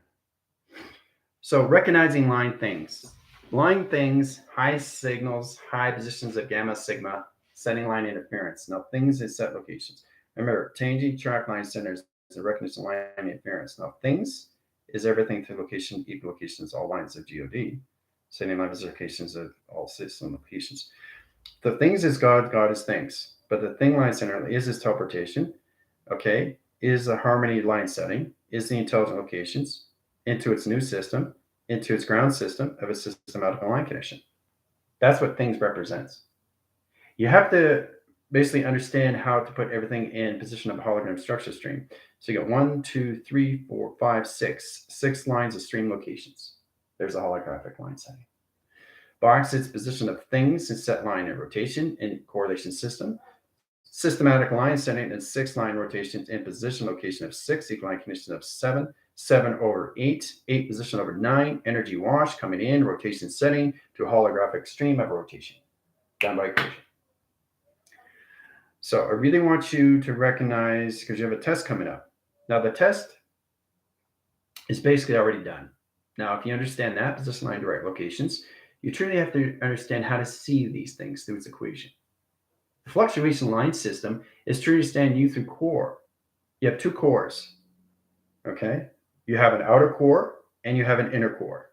So recognizing line things. Line things, high signals, high positions of gamma sigma, setting line interference. Now things is set locations. Remember, changing track line centers is a recognition line interference. Now things is everything through location, equal locations, all lines of GOD. Setting line locations of all system locations. The things is God, God is things. But the thing line center is its teleportation, okay, is the harmony line setting, is the intelligent locations into its new system, into its ground system of a systematic line connection. That's what things represents. You have to basically understand how to put everything in position of a hologram structure stream. So you got 1, 2, 3, 4, 5, 6. 6 lines of stream locations. There's a holographic line setting. Box its position of things in set line and rotation in correlation system. Systematic line setting and 6 line rotations in position location of 6, equal line condition of 7, 7 over 8, 8 position over 9, energy wash coming in, rotation setting to a holographic stream of rotation. Done by equation. So I really want you to recognize, because you have a test coming up. Now the test is basically already done. Now, if you understand that position line direct locations, you truly have to understand how to see these things through its equation. The fluctuation line system is to understand you through core. You have two cores, okay? You have an outer core and you have an inner core.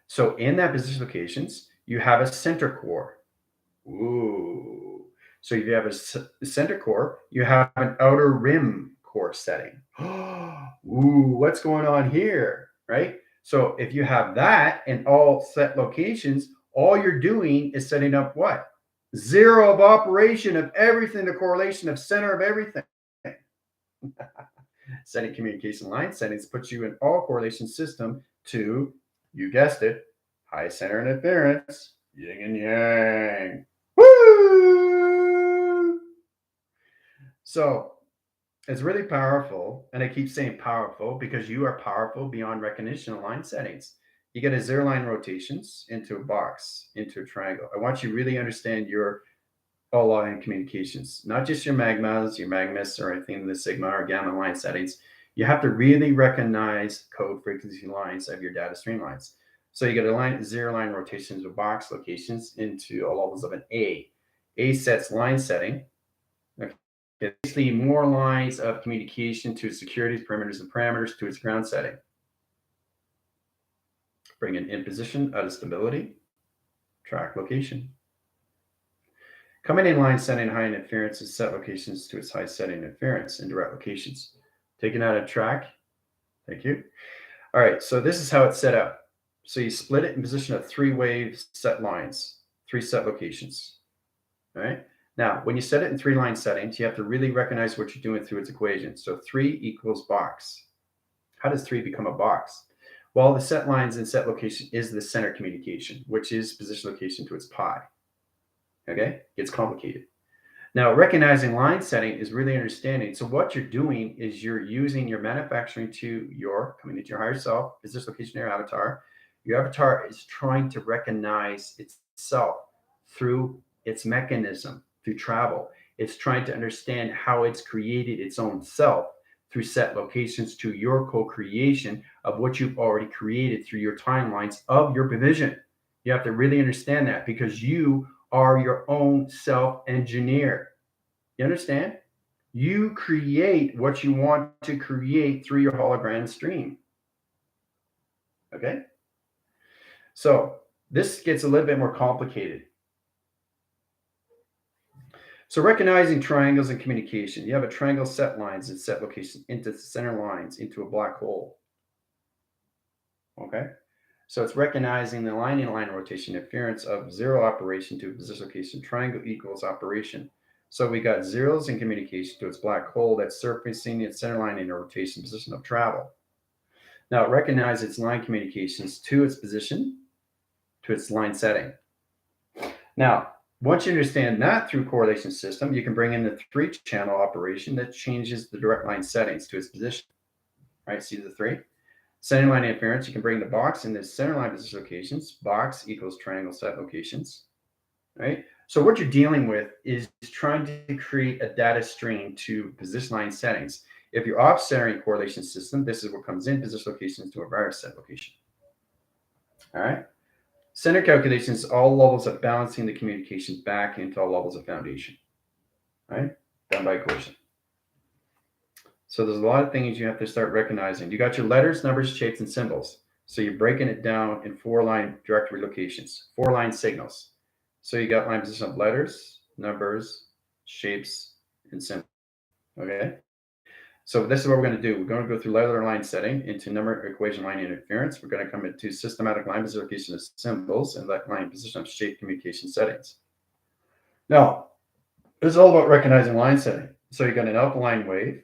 So in that position locations, you have a center core. Ooh. So if you have a center core, you have an outer rim core setting. Ooh, what's going on here, right? So if you have that in all set locations, all you're doing is setting up what? Zero of operation of everything, the correlation of center of everything. Setting communication line settings puts you in all correlation system to, you guessed it, high center interference, yin and yang. Woo! So it's really powerful, and I keep saying powerful because you are powerful beyond recognition of line settings. You get a zero line rotations into a box, into a triangle. I want you to really understand your all line communications, not just your magmas, your magmas, or anything in the sigma or gamma line settings. You have to really recognize code frequency lines of your data stream lines. So you get a line, zero line rotations of box locations into all levels of an A. A sets line setting. Okay. Basically, more lines of communication to its securities, perimeters, and parameters to its ground setting. Bring in position, out of stability, track location. Coming in line setting high interference is set locations to its high setting interference in direct locations. Taken out of track. Thank you. All right, so this is how it's set up. So you split it in position of 3 wave set lines, 3 set locations. All right. Now, when you set it in 3 line settings, you have to really recognize what you're doing through its equation. So 3 equals box. How does 3 become a box? Well, the set lines and set location is the center communication, which is position location to its pi. Okay, it's complicated. Now, recognizing line setting is really understanding. So what you're doing is you're using your manufacturing to your, coming into your higher self, position location of your avatar. Your avatar is trying to recognize itself through its mechanism, through travel. It's trying to understand how it's created its own self through set locations to your co-creation of what you've already created through your timelines of your provision. You have to really understand that because you are your own self-engineer. You understand? You create what you want to create through your hologram stream. Okay? So this gets a little bit more complicated. So recognizing triangles and communication. You have a triangle set lines and set location into center lines into a black hole. Okay? So it's recognizing the line in line rotation interference of zero operation to position location triangle equals operation. So we got zeros in communication to its black hole that's surfacing its center line in a rotation position of travel. Now it recognizes its line communications to its position, to its line setting. Now, once you understand that through correlation system, you can bring in the 3-channel operation that changes the direct line settings to its position. Right? See the 3? Center line interference, you can bring the box in the center line position locations. Box equals triangle set locations. Right? So what you're dealing with is trying to create a data stream to position line settings. If you're off-centering correlation system, this is what comes in position locations to a virus set location. All right. Center calculations, all levels of balancing the communications back into all levels of foundation. All right. Done by equation. So there's a lot of things you have to start recognizing. You got your letters, numbers, shapes, and symbols. So you're breaking it down in 4-line directory locations, 4-line signals. So you got line position of letters, numbers, shapes, and symbols. Okay. So this is what we're going to do. We're going to go through letter line setting into number equation line interference. We're going to come into systematic line position location of symbols and line position of shape communication settings. Now, It's all about recognizing line setting. So you got an alkaline wave,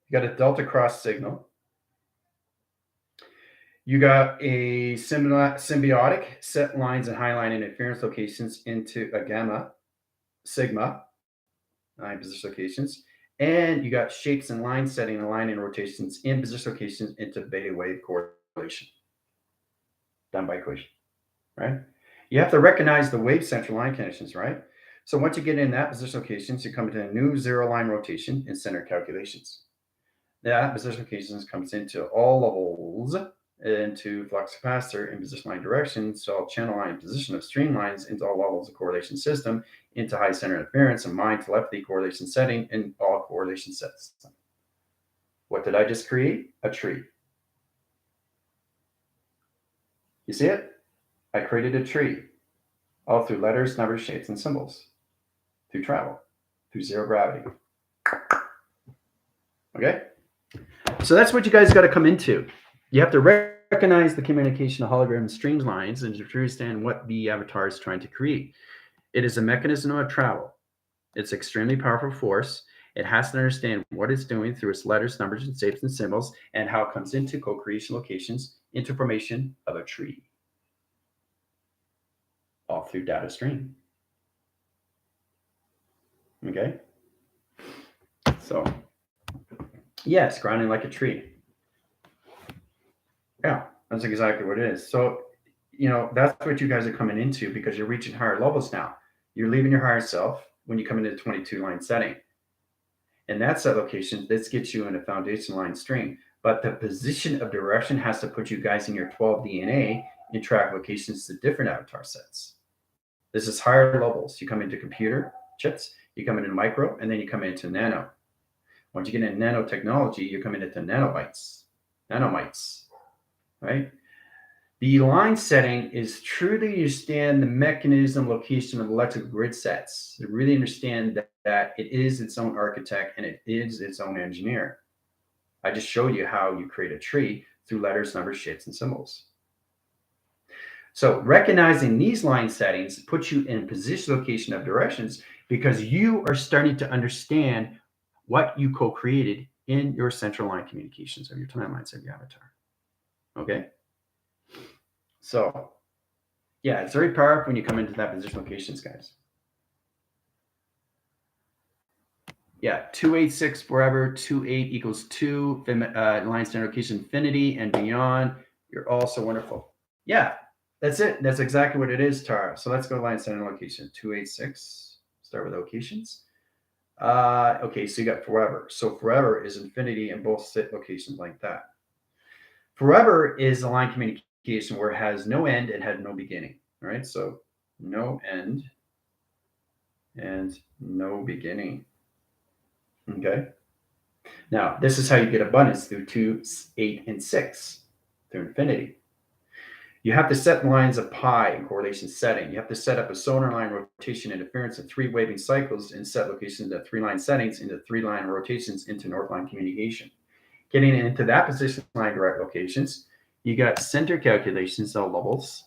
you got a delta cross signal, you got a symbiotic set lines and highline interference locations into a gamma, sigma, 9 position locations, and you got shapes and line setting and line and rotations in position locations into beta wave correlation done by equation, right? You have to recognize the wave central line conditions, right? So once you get in that position locations, you come into a new zero line rotation in center calculations. That position locations comes into all levels into flux capacitor in position line direction. So channel line position of streamlines into all levels of correlation system into high center interference and mind telepathy correlation setting in all correlation sets. What did I just create? A tree. You see it? I created a tree all through letters, numbers, shapes, and symbols, through travel, through zero gravity. Okay? So that's what you guys got to come into. You have to recognize the communication of hologram streamlines and to understand what the avatar is trying to create. It is a mechanism of travel. It's extremely powerful force. It has to understand what it's doing through its letters, numbers, and shapes and symbols, and how it comes into co-creation locations into formation of a tree. All through data stream. Okay? So, yes, grounding like a tree. Yeah, that's exactly what it is. So, that's what you guys are coming into because you're reaching higher levels now. You're leaving your higher self when you come into the 22 line setting. And that set location, this gets you in a foundation line string. But the position of direction has to put you guys in your 12 DNA in track locations to different avatar sets. This is higher levels. You come into computer chips, you come into micro, and then you come into nano. Once you get into nanotechnology, you're coming into nanobytes, nanomites, right? The line setting is truly understand the mechanism, location of electrical grid sets. To really understand that it is its own architect and it is its own engineer. I just showed you how you create a tree through letters, numbers, shapes, and symbols. So recognizing these line settings puts you in position location of directions because you are starting to understand what you co-created in your central line communications of your timelines of your avatar. Okay? So, yeah, it's very powerful when you come into that position locations, guys. Yeah, 286 forever, 28 equals 2, line standard location infinity and beyond. You're all so wonderful. Yeah, that's it. That's exactly what it is, Tara. So let's go to line standard location 286. Start with locations. Okay, so you got forever. So forever is infinity in both set locations like that. Forever is a line communication where it has no end and had no beginning. All right, so no end and no beginning. Okay. Now, this is how you get abundance through 2, 8, and 6 through infinity. You have to set lines of pi in correlation setting. You have to set up a sonar line rotation interference of 3 waving cycles and set locations at 3 line settings into 3 line rotations into north line communication. Getting into that position line direct locations, you got center calculations, cell levels.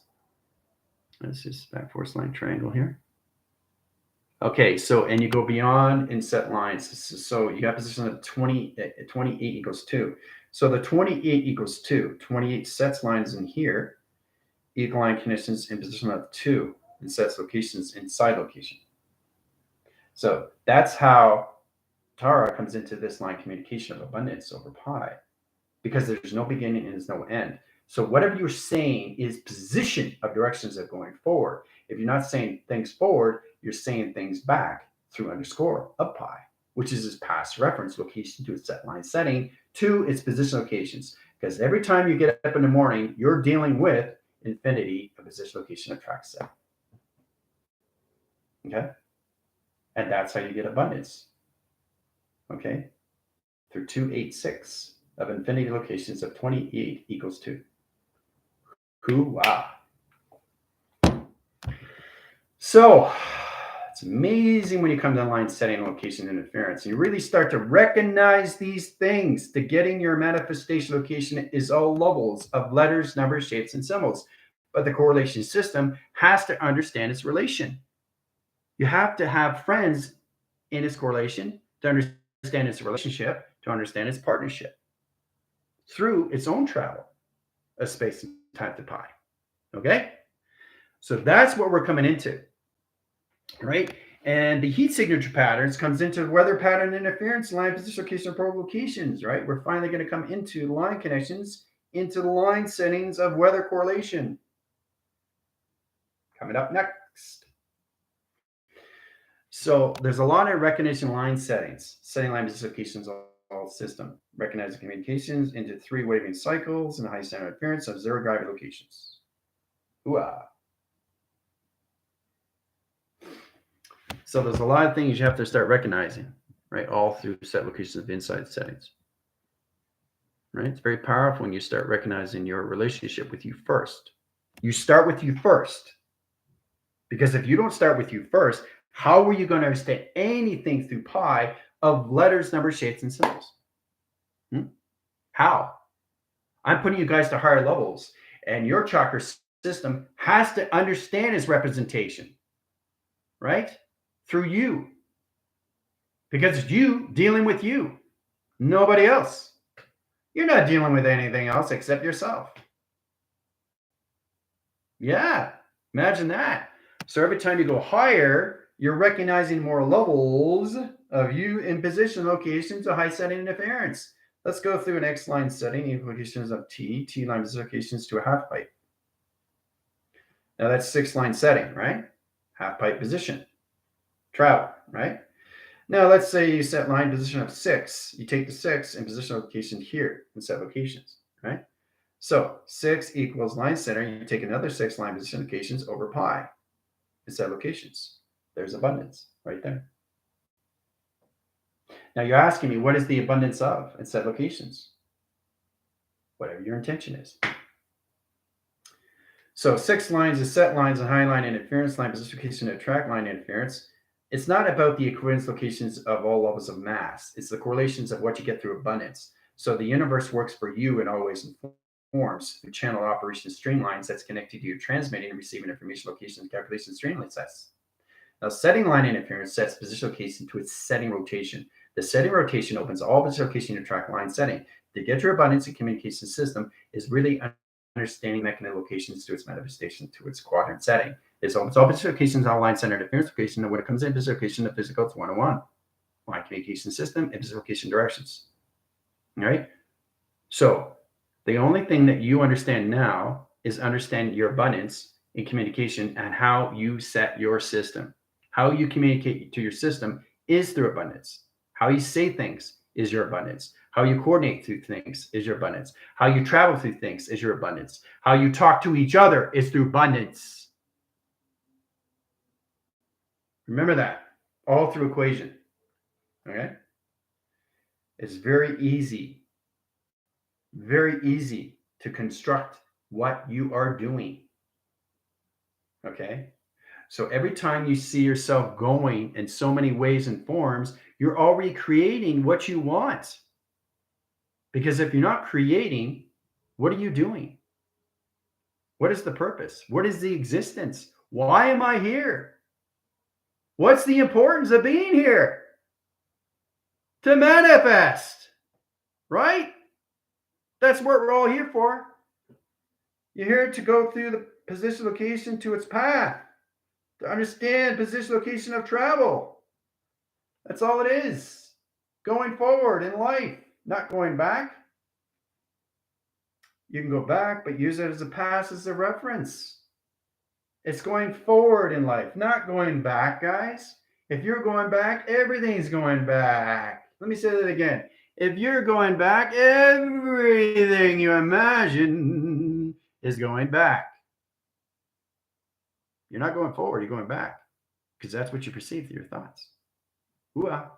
This is back force line triangle here. Okay, so, and you go beyond and set lines. So you have position of 28 equals 2. So the 28 equals 2. 28 sets lines in here, equal line conditions in position of 2, and sets locations inside location. So that's how Tara comes into this line communication of abundance over pi, because there's no beginning and there's no end. So whatever you're saying is position of directions of going forward. If you're not saying things forward, you're saying things back through underscore of pi, which is its past reference location to its set line setting to its position locations. Because every time you get up in the morning, you're dealing with infinity of position location of track set. Okay? And that's how you get abundance. Okay? Through 286 of infinity locations of 28 equals 2. Hoo-wah. So it's amazing when you come to line setting location interference. You really start to recognize these things. To getting your manifestation location is all levels of letters, numbers, shapes, and symbols. But the correlation system has to understand its relation. You have to have friends in its correlation to understand its relationship, to understand its partnership through its own travel of space and time to pi. Okay? So that's what we're coming into, right? And the heat signature patterns comes into weather pattern interference, line position location, and probe locations, right? We're finally going to come into line connections, into the line settings of weather correlation. Coming up next. So there's a lot of recognition line settings, setting line position locations all system, recognizing communications into 3 waving cycles and high center interference of 0 gravity locations. Ooh-ah. So there's a lot of things you have to start recognizing, right? All through set locations of inside settings, right? It's very powerful when you start recognizing your relationship with you first. You start with you first, because if you don't start with you first, how are you going to understand anything through pi of letters, numbers, shapes, and symbols? How? I'm putting you guys to higher levels, and your chakra system has to understand its representation, right? Through you. Because it's you dealing with you, nobody else. You're not dealing with anything else except yourself. Yeah, imagine that. So every time you go higher, you're recognizing more levels of you in position locations of high setting interference. Let's go through an X line setting, implications of T line locations to a half pipe. Now that's 6 line setting, right? Half pipe position. Travel, right? Now let's say you set line position of 6. You take the 6 and position location here and set locations, right? So 6 equals line center. You take another 6 line position locations over pi and set locations. There's abundance right there. Now you're asking me, what is the abundance of and set locations? Whatever your intention is. So 6 lines is set lines and high line interference, line position location and track line interference. It's not about the equivalence locations of all levels of mass. It's the correlations of what you get through abundance. So the universe works for you in all ways and forms through channel operation streamlines that's connected to your transmitting and receiving information locations, calculation streamline sets. Now, setting line interference sets position location to its setting rotation. The setting rotation opens all position location to track line setting. To get your abundance and communication system is really understanding mechanism locations to its manifestation to its quadrant setting. It's all position locations, all line center interference location, and when it comes in position location, the physical, it's 101. Line communication system and position location directions. All right. So the only thing that you understand now is understand your abundance in communication and how you set your system. How you communicate to your system is through abundance. How you say things is your abundance. How you coordinate through things is your abundance. How you travel through things is your abundance. How you talk to each other is through abundance. Remember that, all through equation. Okay? It's very easy to construct what you are doing. Okay? So every time you see yourself going in so many ways and forms, you're already creating what you want. Because if you're not creating, what are you doing? What is the purpose? What is the existence? Why am I here? What's the importance of being here? To manifest, right? That's what we're all here for. You're here to go through the position location to its path, to understand position location of travel. That's all it is. Going forward in life, not going back. You can go back, but use it as a past, as a reference. It's going forward in life, not going back, guys. If you're going back, everything's going back. Let me say that again. If you're going back, everything you imagine is going back. You're not going forward, you're going back. Because that's what you perceive through your thoughts. Ooh-ah.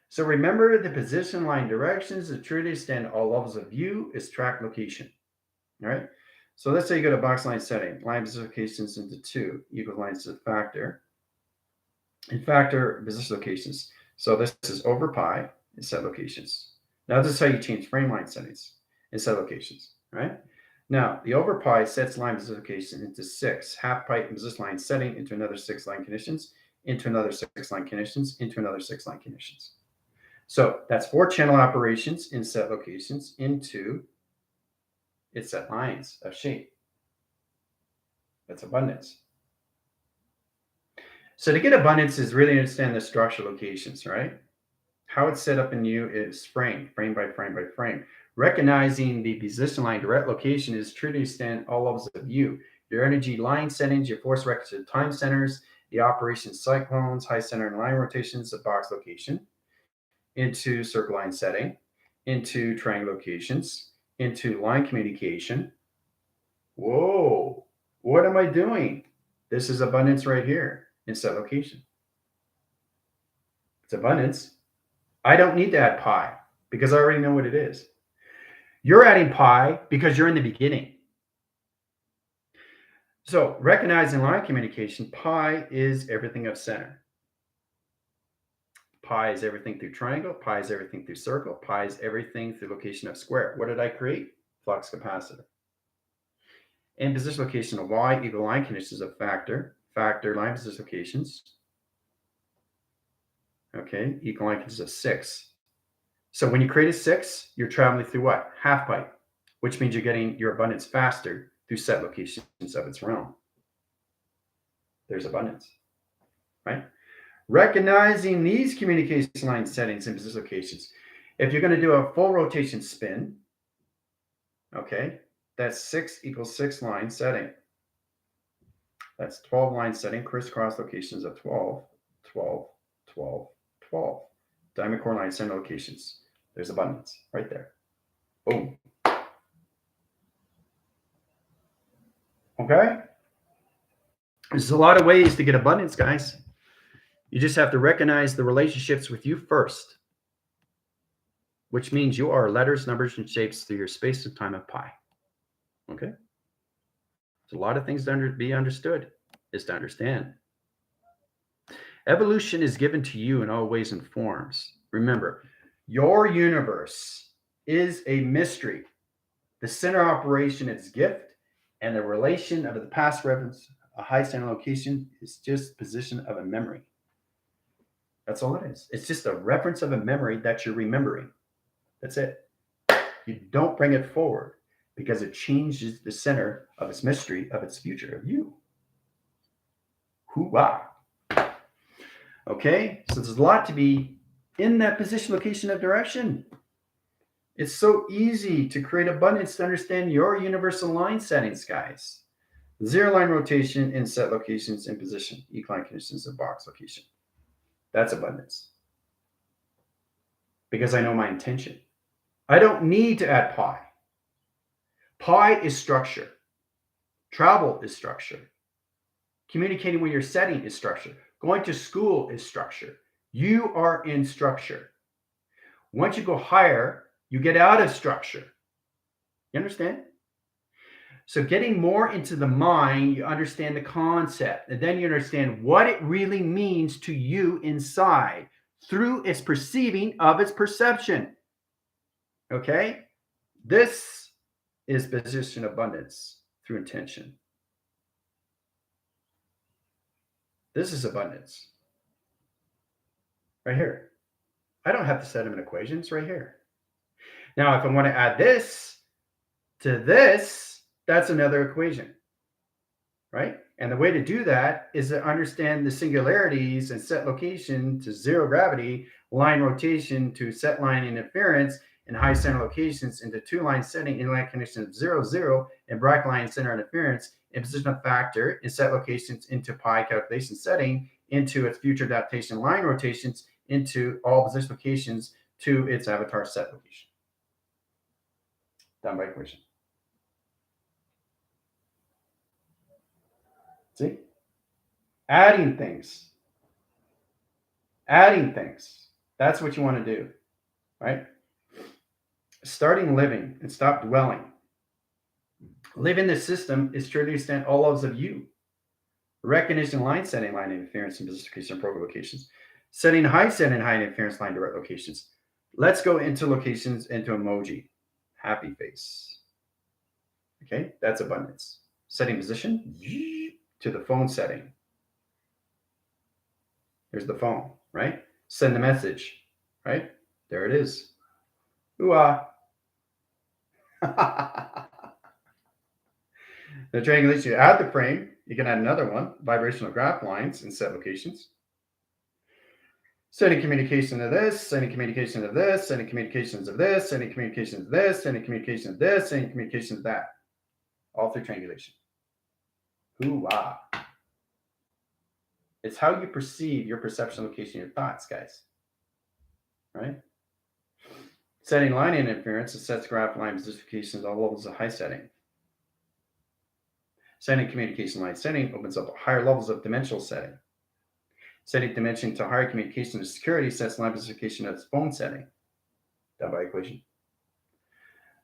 So remember the position line directions, the truly extend all levels of view is track location. All right. So let's say you go to box line setting, line position locations into 2 equal lines to factor. And factor position locations. So this is over pi and set locations. Now this is how you change frame line settings and set locations, right? Now, the over pi sets line position location into 6. Half pi in position line setting into another 6 line conditions, into another 6 line conditions, into another 6 line conditions. So that's 4 channel operations in set locations into its set lines of shape. That's abundance. So to get abundance is really understand the structure locations, right? How it's set up in you is frame by frame by frame. Recognizing the position line direct location is true to understand all levels of you. Your energy line settings, your force records of time centers, the operation cyclones, high center and line rotations of box location, into circle line setting, into triangle locations, into line communication. Whoa, what am I doing? This is abundance right here in set location. It's abundance. I don't need to add pi because I already know what it is. You're adding pi because you're in the beginning. So recognizing line communication, pi is everything of center. Pi is everything through triangle. Pi is everything through circle. Pi is everything through location of square. What did I create? Flux capacitor. And position location of y equal line conditions of factor. Factor line position locations. Okay, equal line conditions of 6. So when you create a 6, you're traveling through what? Half pipe, which means you're getting your abundance faster through set locations of its realm. There's abundance, right? Recognizing these communication line settings and position locations. If you're going to do a full rotation spin, okay, that's 6 equals 6 line setting. That's 12 line setting, crisscross locations of 12, 12, 12, 12. Diamond core line center locations. There's abundance right there. Boom. Okay? There's a lot of ways to get abundance, guys. You just have to recognize the relationships with you first, which means you are letters, numbers, and shapes through your space of time of pi. Okay? There's a lot of things to be understood, is to understand. Evolution is given to you in all ways and forms. Remember, your universe is a mystery. The center operation is gift, and the relation of the past reference, a high center location, is just position of a memory. That's all it is. It's just a reference of a memory that you're remembering. That's it. You don't bring it forward because it changes the center of its mystery, of its future, of you. Hoo-wah. Okay, so there's a lot to be in that position, location, of direction. It's so easy to create abundance to understand your universal line settings, guys. Zero line rotation in set locations in position, equine conditions in box location. That's abundance. Because I know my intention. I don't need to add pi. Pi is structure. Travel is structure. Communicating with your setting is structure. Going to school is structure. You are in structure. Once you go higher, you get out of structure. You understand? So getting more into the mind, you understand the concept, and then you understand what it really means to you inside through its perceiving of its perception. Okay? This is position abundance through intention. This is abundance. Right here. I don't have to set them in equations right here. Now, if I want to add this to this, that's another equation, right? And the way to do that is to understand the singularities and set location to zero gravity, line rotation to set line interference, and high center locations into two line setting in line condition of 0, 0, and bracket line center interference in position of factor in set locations into pi calculation setting into its future adaptation line rotations into all position locations to its avatar set location. Done by equation. See? Adding things. Adding things. That's what you want to do, right? Starting living and stop dwelling. Living the system is to understand all levels of you. Recognition line setting, line interference, and position location and program locations. Setting high interference line direct locations. Let's go into locations into emoji. Happy face. Okay, that's abundance. Setting position to the phone setting. There's the phone, right? Send the message, right? There it is. Ooh-ah. The triangulation, you add the frame, you can add another one, vibrational graph lines in set locations. Sending communication to this, sending communication to this, sending communications of this, sending communications of this, sending communications of this, sending communications of that. All through triangulation. Ooh-ah. It's how you perceive your perception, location, your thoughts, guys. Right? Setting line interference, it sets graph line positions all levels of high setting. Setting communication line setting opens up higher levels of dimensional setting. Setting dimension to higher communication and security sets line specification as phone setting. Done by equation.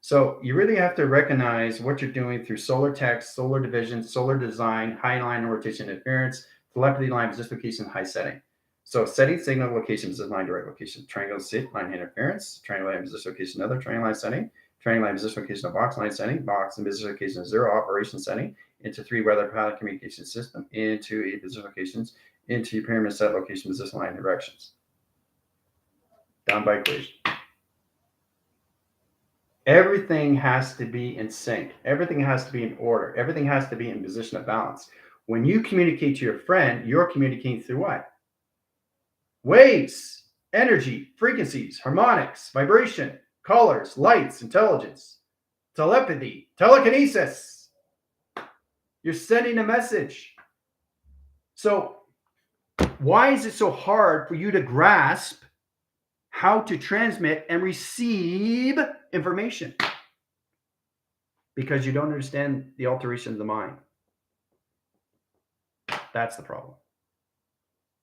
So you really have to recognize what you're doing through solar text, solar division, solar design, high line rotation interference, telepathy line specification, high setting. So setting signal location is line direct location. Triangle sit line interference, triangle line position location, another triangle line setting, triangle line position location of box line setting, box and position location of zero operation setting, into 3 weather pattern communication system, into 8 position locations, into pyramid set location position line directions. Down by equation. Everything has to be in sync. Everything has to be in order. Everything has to be in position of balance. When you communicate to your friend, you're communicating through what? Waves, energy, frequencies, harmonics, vibration, colors, lights, intelligence, telepathy, telekinesis. You're sending a message. So why is it so hard for you to grasp how to transmit and receive information? Because you don't understand the alteration of the mind. That's the problem.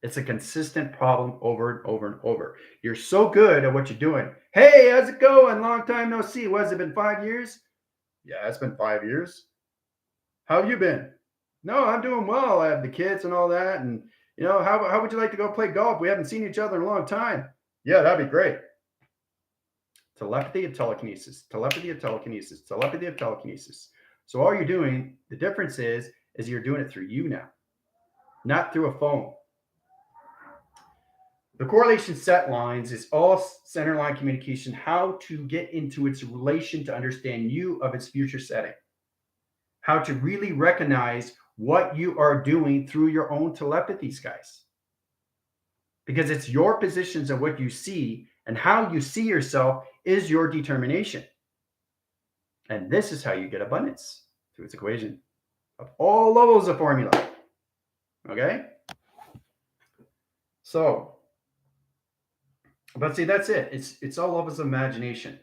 It's a consistent problem over and over and over. You're so good at what you're doing. Hey, how's it going? Long time no see. What has it been, 5 years? Yeah, it's been 5 years. How have you been? No, I'm doing well. I have the kids and all that. And, how would you like to go play golf? We haven't seen each other in a long time. Yeah, that'd be great. Telepathy and telekinesis. Telepathy and telekinesis. Telepathy and telekinesis. So all you're doing, the difference is you're doing it through you now, not through a phone. The correlation set lines is all center line communication, how to get into its relation to understand you of its future setting, how to really recognize what you are doing through your own telepathies, guys. Because it's your positions and what you see and how you see yourself is your determination. And this is how you get abundance through its equation of all levels of formula. Okay? So, but see, that's it. It's all levels of imagination.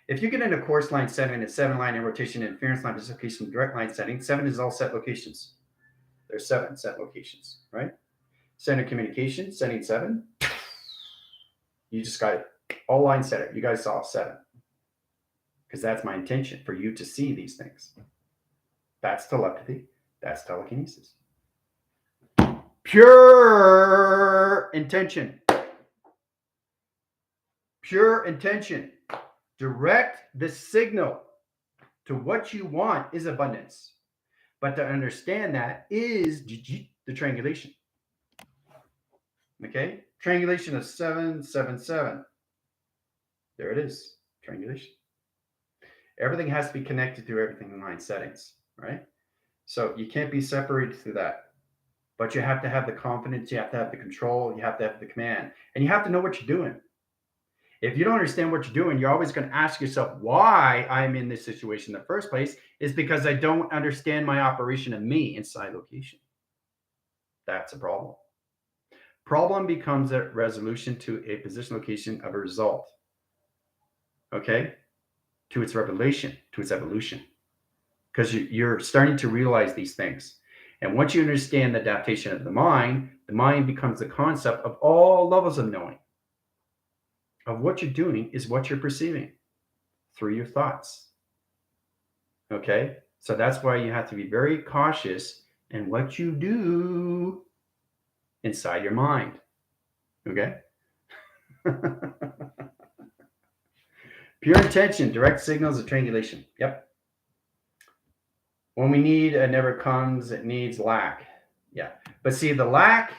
If you get into course line 7, it's 7 line in rotation, interference line, location, direct line setting. 7 is all set locations. There's 7 set locations, right? Center communication, setting 7. You just got it. All line setter. You guys saw 7. Because that's my intention, for you to see these things. That's telepathy. That's telekinesis. Pure intention. Pure intention. Direct the signal to what you want is abundance. But to understand that is the triangulation. Okay? Triangulation of 7, 7, 7. There it is. Triangulation. Everything has to be connected through everything in line settings, right? So you can't be separated through that. But you have to have the confidence, you have to have the control, you have to have the command, and you have to know what you're doing. If you don't understand what you're doing, you're always going to ask yourself why I'm in this situation in the first place is because I don't understand my operation of me inside location. That's a problem. Problem becomes a resolution to a position location of a result. Okay? To its revelation, to its evolution. Because you're starting to realize these things. And once you understand the adaptation of the mind becomes the concept of all levels of knowing. Of what you're doing is what you're perceiving through your thoughts. Okay? So that's why you have to be very cautious in what you do inside your mind. Okay? Pure intention, direct signals of triangulation. Yep. When we need, it never comes. It needs lack. Yeah. But see, the lack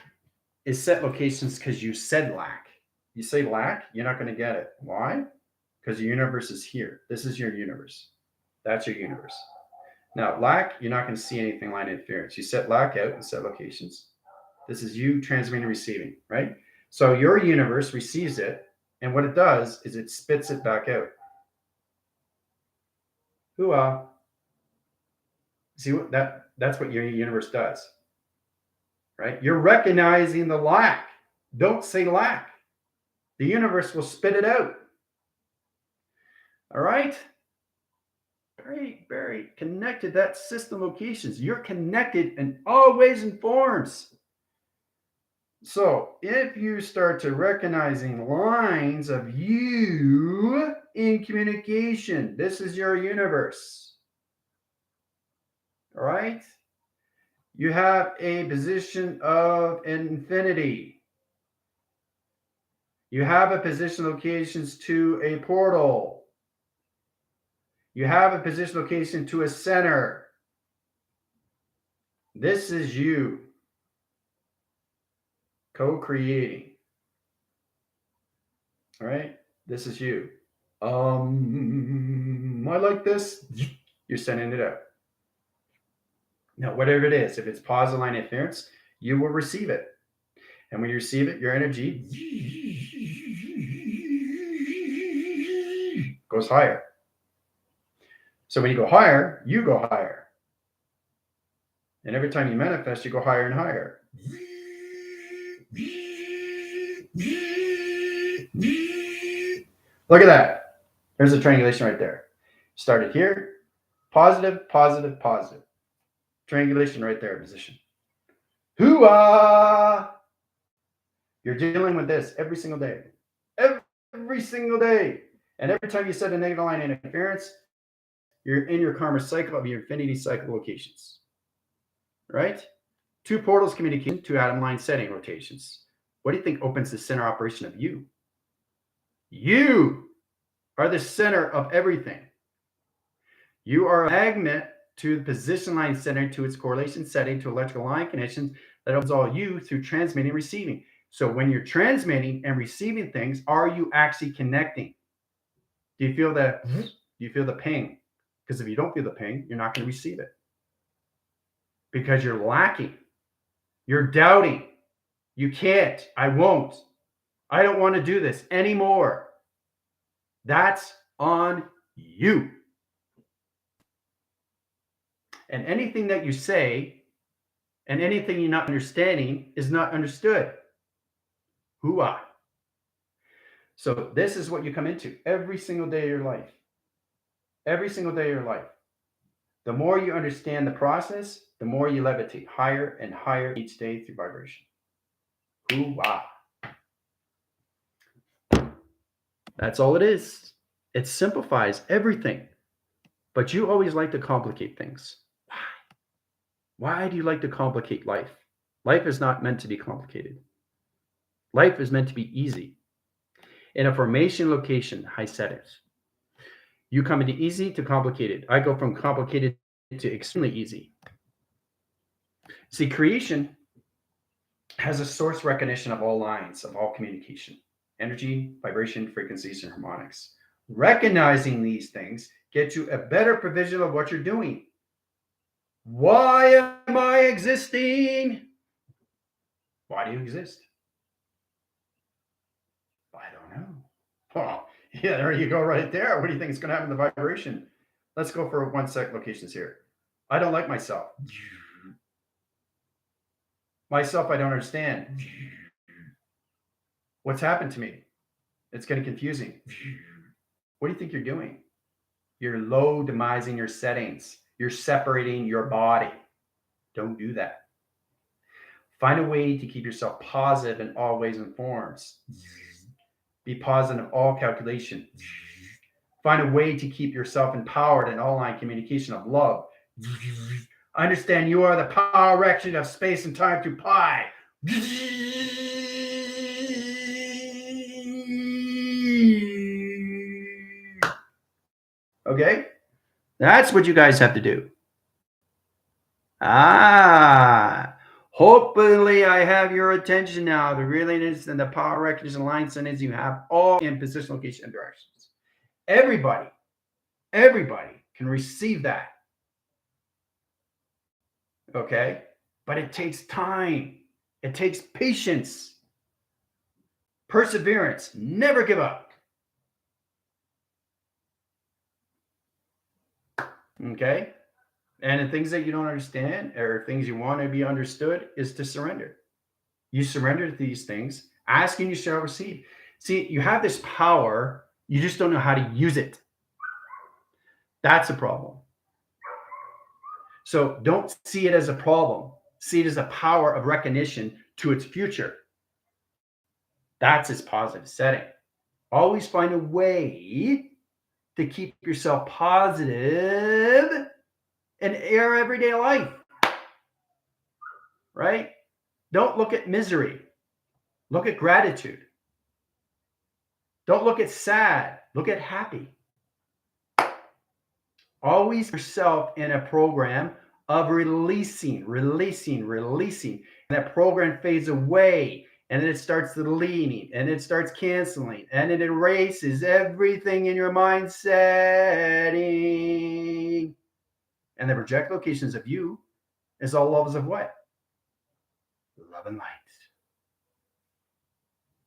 is set locations because you said lack. You say lack, you're not going to get it. Why? Because the universe is here. This is your universe. That's your universe. Now, lack, you're not going to see anything line interference. You set lack out and set locations. This is you transmitting and receiving, right? So your universe receives it, and what it does is it spits it back out. Hoo-ah. See what that's what your universe does, right? You're recognizing the lack. Don't say lack. The universe will spit it out. All right? Very, very connected. That system locations. You're connected in all ways and forms. So if you start to recognizing lines of you in communication, this is your universe. All right? You have a position of infinity. You have a position locations to a portal. You have a position location to a center. This is you co-creating. All right? This is you. I like this. You're sending it out. Now, whatever it is, if it's positive line interference, you will receive it. And when you receive it, your energy goes higher. So when you go higher, you go higher. And every time you manifest, you go higher and higher. Look at that. There's a triangulation right there. Started here. Positive, positive, positive. Triangulation right there, position. Hoo-ah! You're dealing with this every single day. Every single day. And every time you set a negative line interference, you're in your karma cycle of your infinity cycle locations. Right? 2 portals communication, 2 atom line setting rotations. What do you think opens the center operation of you? You are the center of everything. You are a magnet to the position line setting, to its correlation setting, to electrical line connections that opens all you through transmitting and receiving. So when you're transmitting and receiving things, are you actually connecting? Do you feel that? Do you feel the ping? Because if you don't feel the ping, you're not going to receive it. Because you're lacking. You're doubting. You can't. I won't. I don't want to do this anymore. That's on you. And anything that you say and anything you're not understanding is not understood. Hoo-ah. So this is what you come into every single day of your life. Every single day of your life. The more you understand the process, the more you levitate higher and higher each day through vibration. Hoo-ah. That's all it is. It simplifies everything. But you always like to complicate things. Why? Why do you like to complicate life? Life is not meant to be complicated. Life is meant to be easy. In a formation location, high settings. You come into easy to complicated. I go from complicated to extremely easy. See, creation has a source recognition of all lines, of all communication, energy, vibration, frequencies, and harmonics. Recognizing these things gets you a better provision of what you're doing. Why am I existing? Why do you exist? I don't know. Oh, yeah, there you go right there. What do you think is going to happen to the vibration? Let's go for 1 sec locations here. I don't like myself. Myself, I don't understand. What's happened to me? It's getting confusing. What do you think you're doing? You're low demising your settings. You're separating your body. Don't do that. Find a way to keep yourself positive in all ways and forms. Be positive in all calculation. Find a way to keep yourself empowered in all line communication of love. Understand you are the power action of space and time through pi. Okay? That's what you guys have to do. Hopefully I have your attention now. The realness and the power recognition line sentence you have all in position, location, and directions. Everybody can receive that. Okay? But it takes time. It takes patience, perseverance. Never give up. Okay? And the things that you don't understand or things you want to be understood is to surrender. You surrender to these things, ask and you shall receive. See, you have this power, you just don't know how to use it. That's a problem. So don't see it as a problem. See it as a power of recognition to its future. That's its positive setting. Always find a way to keep yourself positive in your everyday life, right? Don't look at misery. Look at gratitude. Don't look at sad. Look at happy. Always yourself in a program of releasing. And that program fades away and then it starts deleting and it starts canceling and it erases everything in your mind setting. And the project locations of you is all levels of what? Love and light.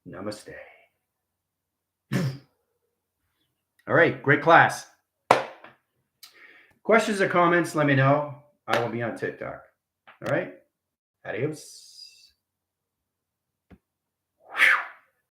Namaste. All right, great class. Questions or comments, let me know. I will be on TikTok. All right. Adios.